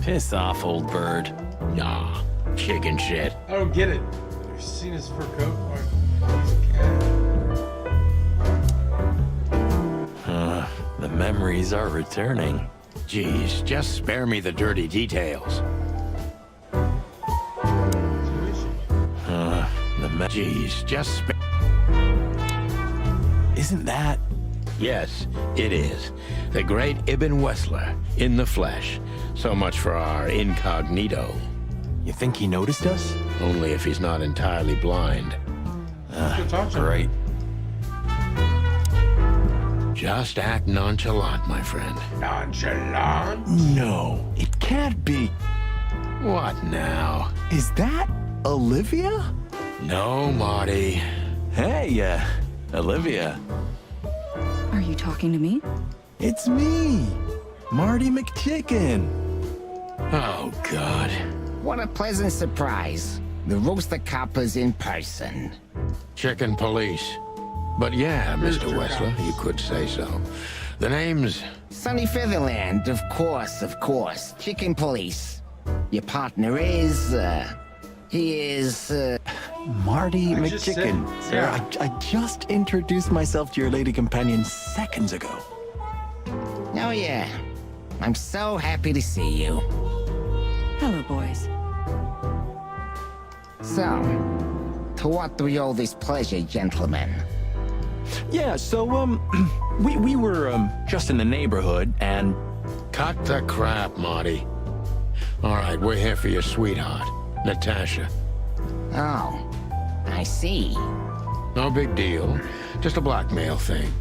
Piss off, old bird. Nah, chicken shit. I don't get it. Have you seen his fur coat? Or he's a cat. The memories are returning. Jeez, just spare me the dirty details. Jeez, just spare... Isn't that... Yes, it is. The great Ibn Wessler, in the flesh. So much for our incognito. You think he noticed us? Only if he's not entirely blind. Good talk to him. Great. Just act nonchalant, my friend. Nonchalant? No, it can't be. What now? Is that Olivia? No, Marty. Hey, Olivia. Are you talking to me? It's me, Marty McChicken. Oh, God. What a pleasant surprise. The Rooster Copper's in person. Chicken police. But yeah, Mr. Wessler, you could say so. The name's... Sunny Featherland, of course. Chicken Police. Your partner is, he is, Marty I just McChicken. said- Sir, yeah. I just introduced myself to your lady companion seconds ago. Oh yeah. I'm so happy to see you. Hello, boys. So, to what do we owe this pleasure, gentlemen? Yeah, so, we were, just in the neighborhood, and... Cut the crap, Marty. All right, we're here for your sweetheart, Natasha. Oh, I see. No big deal. Just a blackmail thing.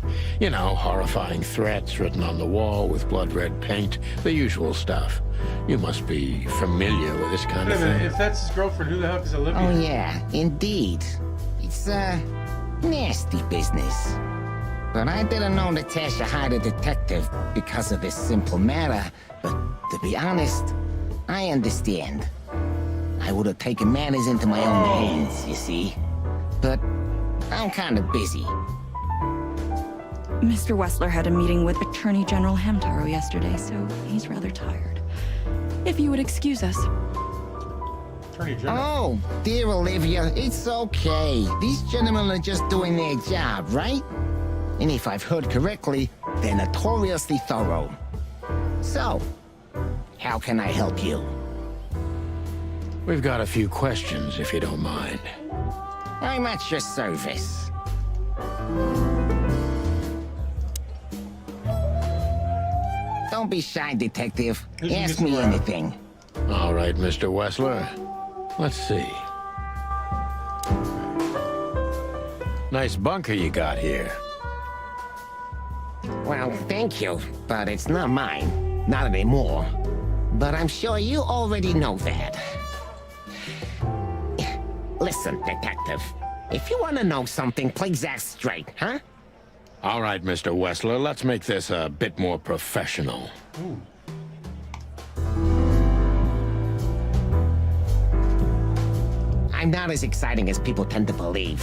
You know, horrifying threats written on the wall with blood-red paint. The usual stuff. You must be familiar with this kind of thing. If that's his girlfriend, who the heck is Olivia? Oh, yeah, indeed. It's, nasty business. But I didn't know Natasha hired a detective because of this simple matter. But to be honest, I understand. I would have taken matters into my own hands, you see. But I'm kind of busy. Mr. Wessler had a meeting with Attorney General Hamtaro yesterday, so he's rather tired. If you would excuse us. Attorney General. Oh, dear Olivia, it's okay. These gentlemen are just doing their job, right? And if I've heard correctly, they're notoriously thorough. So, how can I help you? We've got a few questions, if you don't mind. I'm at your service. Don't be shy, detective. Ask me anything. All right, Mr. Wessler. Let's see. Nice bunker you got here. Well, thank you, but it's not mine. Not anymore. But I'm sure you already know that. Listen, detective. If you want to know something, please ask straight, huh? All right, Mr. Wessler, let's make this a bit more professional. Ooh. I'm not as exciting as people tend to believe.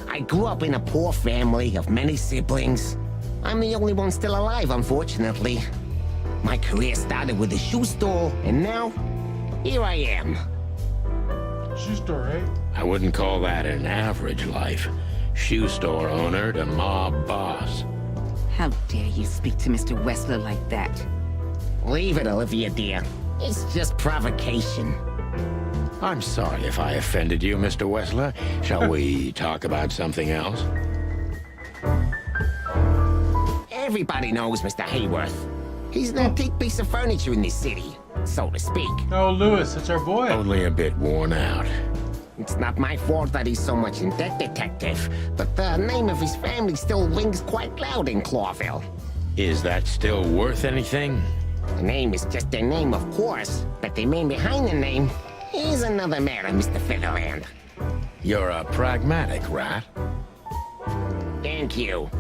I grew up in a poor family of many siblings. I'm the only one still alive, unfortunately. My career started with a shoe store, and now, here I am. Shoe store, right? I wouldn't call that an average life. Shoe store owner to mob boss. How dare you speak to Mr. Wessler like that? Leave it, Olivia, dear. It's just provocation. I'm sorry if I offended you, Mr. Wessler. Shall we talk about something else? Everybody knows Mr. Hayworth. He's an antique piece of furniture in this city, so to speak. Oh, Lewis, it's our boy. Only a bit worn out. It's not my fault that he's so much in debt, detective, but the name of his family still rings quite loud in Clawville. Is that still worth anything? The name is just their name, of course, but the man behind the name is another matter, Mr. Featherland. You're a pragmatic rat. Thank you.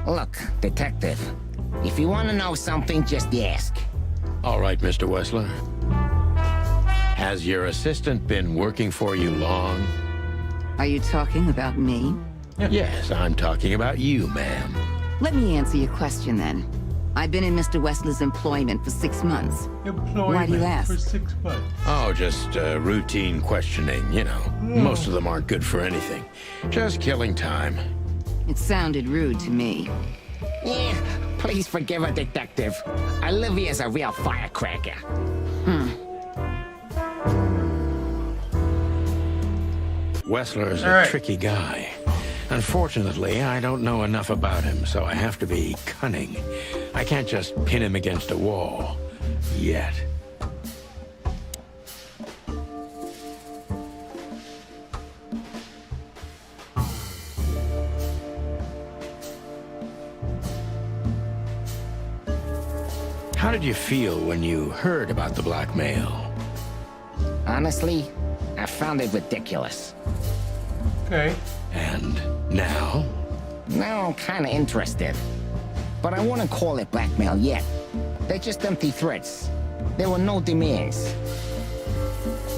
Look, detective, if you want to know something, just ask. All right, Mr. Wessler. Has your assistant been working for you long? Are you talking about me? Yes, I'm talking about you, ma'am. Let me answer your question then. I've been in Mr. Wessler's employment for 6 months. Why do you ask? For 6 months. Oh, just routine questioning, you know. Most of them aren't good for anything. Just killing time. It sounded rude to me. Yeah, please forgive her, detective. Olivia's a real firecracker. Wessler's All a right. tricky guy. Unfortunately, I don't know enough about him, so I have to be cunning. I can't just pin him against a wall. Yet. How did you feel when you heard about the blackmail? Honestly, I found it ridiculous. Okay. And now? Now I'm kinda interested. But I wouldn't call it blackmail yet. They're just empty threats. There were no demands.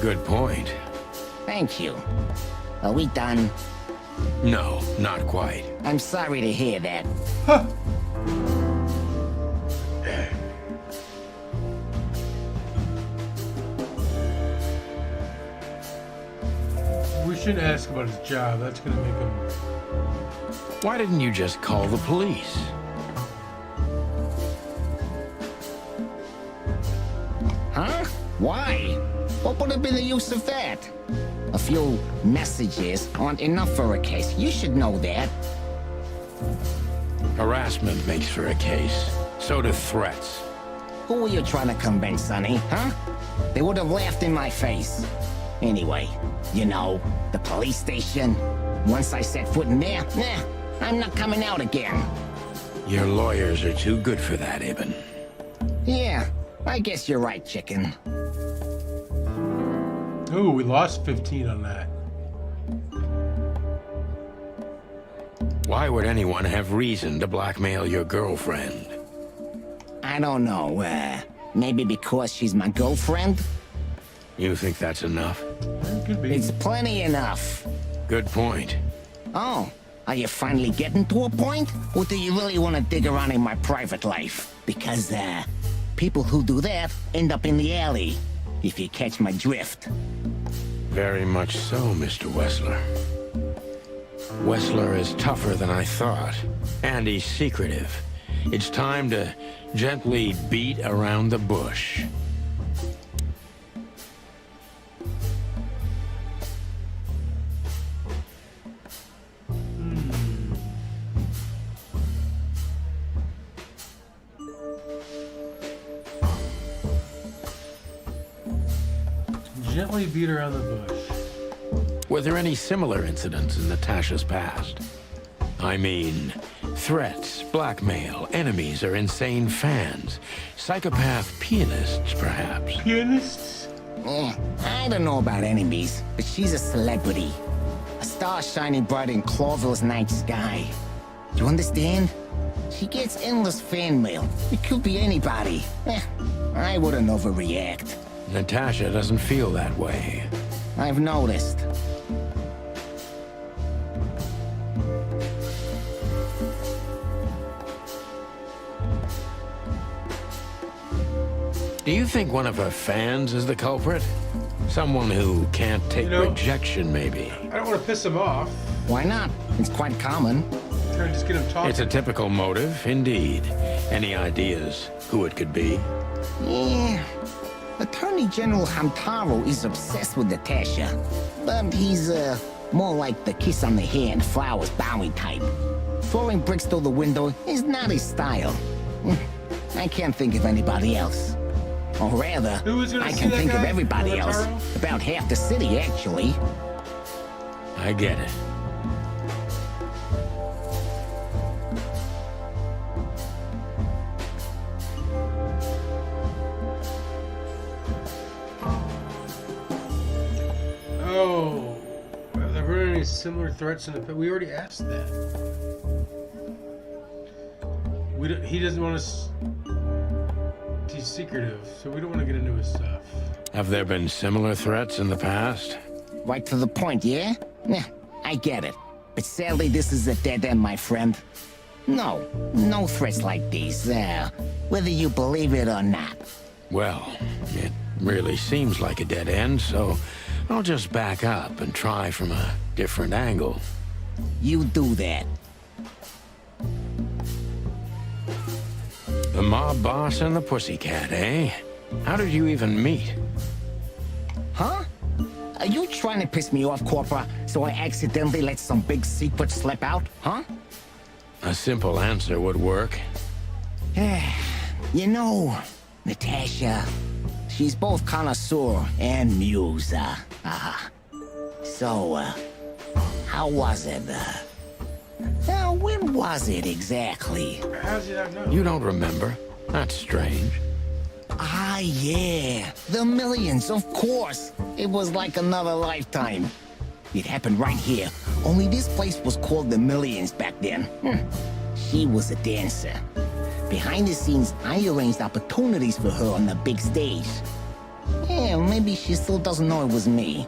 Good point. Thank you. Are we done? No, not quite. I'm sorry to hear that. We shouldn't ask about his job. That's gonna make him. Why didn't you just call the police? Huh? Why? What would have been the use of that? A few messages aren't enough for a case. You should know that. Harassment makes for a case. So do threats. Who were you trying to convince, Sonny, huh? They would have laughed in my face. Anyway, you know, the police station. Once I set foot in there, nah, I'm not coming out again. Your lawyers are too good for that, Ibn. Yeah, I guess you're right, chicken. Ooh, we lost 15 on that. Why would anyone have reason to blackmail your girlfriend? I don't know, maybe because she's my girlfriend? You think that's enough? Could be. It's plenty enough. Good point. Oh, are you finally getting to a point? Or do you really want to dig around in my private life? Because, people who do that end up in the alley, if you catch my drift. Very much so, Mr. Wessler. Wessler is tougher than I thought, and he's secretive. It's time to gently beat around the bush. Gently beat around the bush. Were there any similar incidents in Natasha's past? I mean, threats, blackmail, enemies or insane fans, psychopath pianists, perhaps. Pianists? I don't know about enemies, but she's a celebrity. A star shining bright in Clawville's night sky. You understand? She gets endless fan mail. It could be anybody. I wouldn't overreact. Natasha doesn't feel that way. I've noticed. Do you think one of her fans is the culprit? Someone who can't take rejection, maybe. I don't want to piss him off. Why not? It's quite common. Try to just get him talking. It's a typical motive, indeed. Any ideas who it could be? Yeah. Attorney General Hamtaro is obsessed with Natasha. But he's, more like the kiss on the hand, flowers bowing type. Throwing bricks through the window is not his style. I can't think of anybody else. Or rather, I can think of everybody else. About half the city, actually. I get it. Oh, have there been any similar threats in the past? We already asked that. He doesn't want us. He's secretive, so we don't want to get into his stuff. Have there been similar threats in the past? Right to the point, yeah? Yeah, I get it. But sadly, this is a dead end, my friend. No threats like these, whether you believe it or not. Well, it really seems like a dead end, so I'll just back up and try from a different angle. You do that. The mob boss and the pussycat, eh? How did you even meet? Huh? Are you trying to piss me off, Corpora, so I accidentally let some big secret slip out, huh? A simple answer would work. You know, Natasha, she's both connoisseur and muse. So, how was it? When was it exactly? How did I know? You don't remember? That's strange. Ah, yeah. The Millions, of course. It was like another lifetime. It happened right here. Only this place was called the Millions back then. She was a dancer. Behind the scenes, I arranged opportunities for her on the big stage. Yeah, maybe she still doesn't know it was me.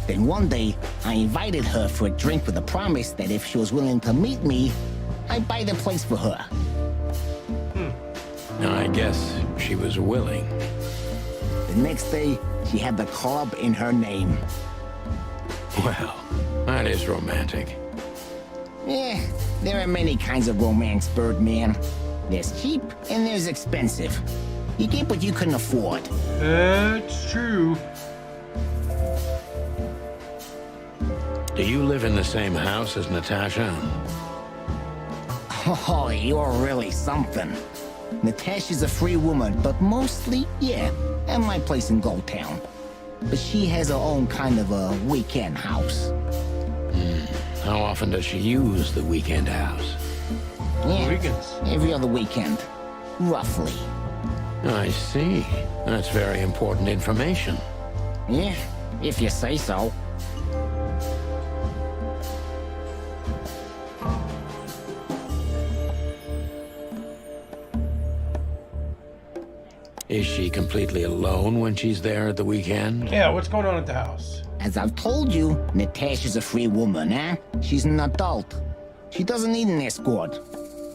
Then one day, I invited her for a drink with a promise that if she was willing to meet me, I'd buy the place for her. I guess she was willing. The next day, she had the club in her name. Well, that is romantic. Yeah, there are many kinds of romance, Birdman. There's cheap and there's expensive. You get what you can afford. That's true. Do you live in the same house as Natasha? Oh, you're really something. Natasha's a free woman, but mostly, yeah, at my place in Gold Town. but she has her own kind of a weekend house. How often does she use the weekend house? Yeah, Weekends. every other weekend, roughly. I see. That's very important information. Yeah, if you say so. Is she completely alone when she's there at the weekend? Yeah, what's going on at the house? As I've told you, Natasha's a free woman, eh? She's an adult. She doesn't need an escort.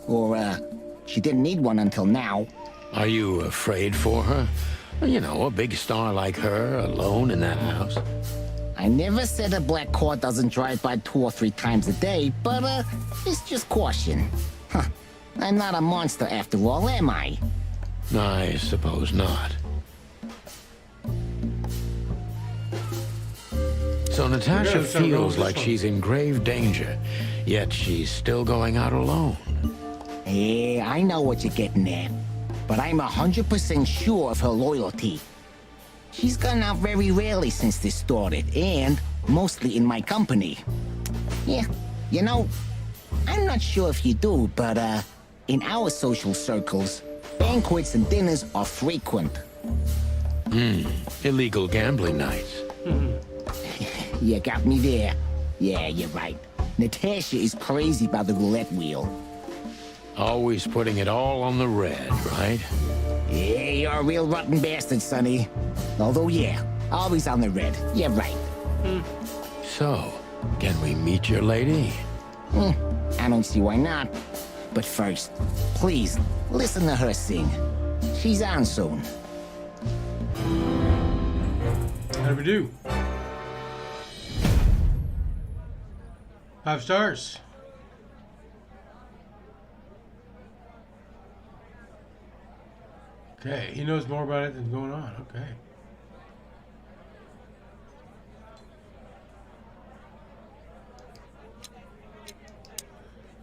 Or, she didn't need one until now. Are you afraid for her? You know, a big star like her, alone in that house. I never said a black car doesn't drive by 2 or 3 times a day, but, it's just caution. Huh. I'm not a monster after all, am I? I suppose not. So Natasha Yeah, something wrong feels with like this one. she's in grave danger, yet she's still going out alone. Yeah, I know what you're getting at. But I'm 100% sure of her loyalty. She's gone out very rarely since this started, and mostly in my company. Yeah, you know, I'm not sure if you do, but, in our social circles, banquets and dinners are frequent. Illegal gambling nights. You got me there. Yeah, you're right. Natasha is crazy about the roulette wheel. Always putting it all on the red, right? Yeah, you're a real rotten bastard, Sonny. Although, yeah, always on the red. You're right. So, can we meet your lady? I don't see why not. But first, please, listen to her sing. She's on soon. How do we do? 5 stars. Okay, he knows more about it than going on. Okay.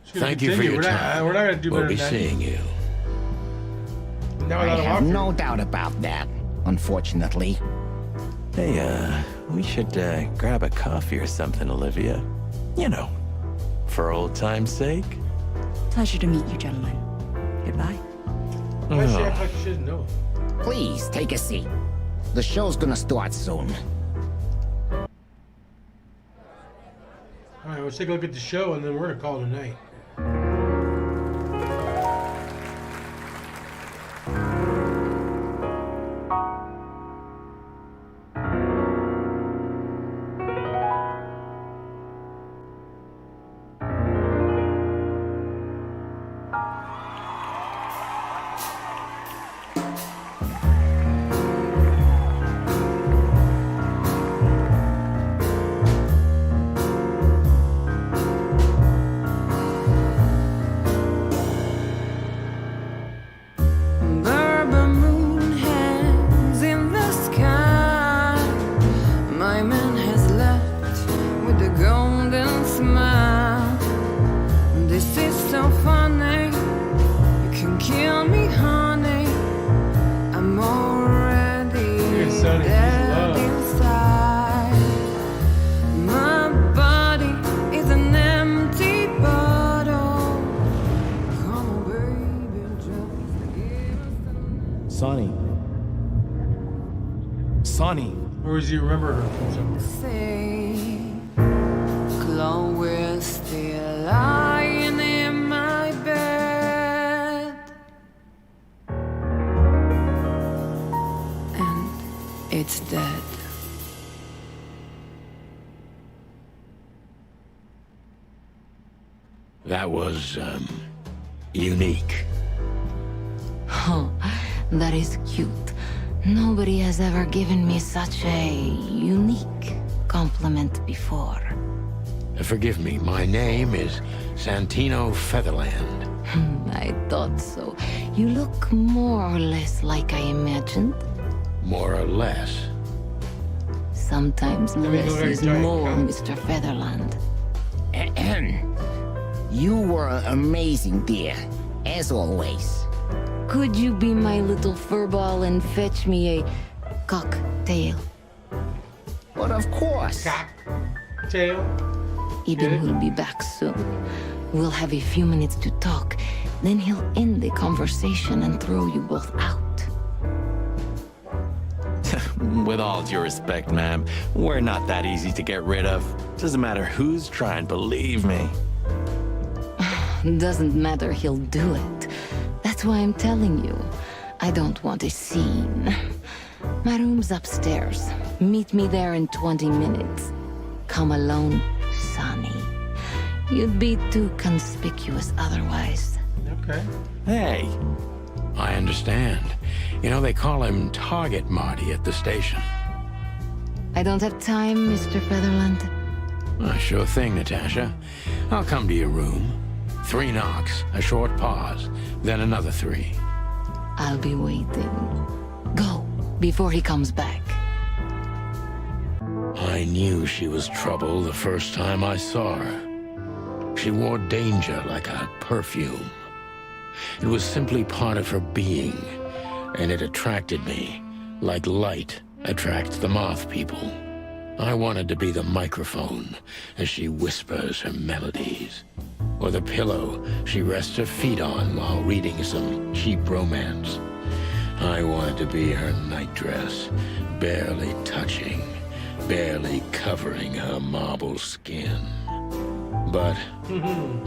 Just gonna Thank you for continue. your time. We're not gonna do We'll better be than that. seeing you. Now I without a have walkthrough. no doubt about that, unfortunately. Hey, we should grab a coffee or something, Olivia. You know, for old time's sake. Pleasure to meet you, gentlemen. Goodbye. Why does she act like she doesn't know? Please, take a seat. The show's gonna start soon. Alright, let's take a look at the show and then we're gonna call it a night. Bourbon moon hangs in the sky. My man has left with a golden smile. This is so funny. You can kill me, honey. I'm already Yes, Sonny, he's in dead love. inside. My body is an empty bottle. Come on, baby, just give us Sonny. Sonny. Or does he remember her from somewhere? say. Chloe's still lying in my bed, and it's dead. That was, unique. Oh, that is cute. Nobody has ever given me such a unique compliment before. Forgive me, my name is Santino Featherland. I thought so. You look more or less like I imagined. More or less. Sometimes mean, less look like is a giant more, cow. Mr. Featherland. Ahem. You were amazing, dear. As always. Could you be my little furball and fetch me a cocktail? Of course. Tail. Eden will be back soon. We'll have a few minutes to talk. Then he'll end the conversation and throw you both out. With all due respect, ma'am, we're not that easy to get rid of. Doesn't matter who's trying, believe me. Doesn't matter, he'll do it. That's why I'm telling you. I don't want a scene. My room's upstairs. Meet me there in 20 minutes. Come alone, Sonny. You'd be too conspicuous otherwise. Okay. Hey. I understand. You know, they call him Target Marty at the station. I don't have time, Mr. Featherland. Sure thing, Natasha. I'll come to your room. 3 knocks, a short pause, then another 3. I'll be waiting. Go, before he comes back. I knew she was trouble the first time I saw her. She wore danger like a perfume. It was simply part of her being, and it attracted me, like light attracts the moth people. I wanted to be the microphone as she whispers her melodies, or the pillow she rests her feet on while reading some cheap romance. I wanted to be her nightdress, barely touching, barely covering her marble skin. But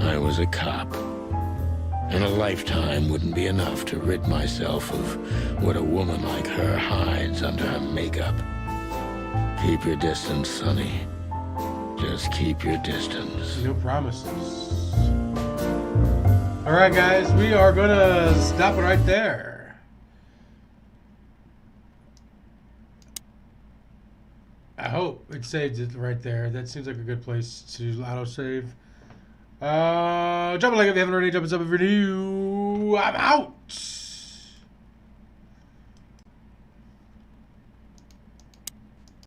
I was a cop, and a lifetime wouldn't be enough to rid myself of what a woman like her hides under her makeup. Keep your distance, Sonny. Just keep your distance. No promises. Alright, guys, we are gonna stop it right there. I hope it saved it right there. That seems like a good place to autosave. Drop a like if you haven't already. Drop us up if you're new. I'm out.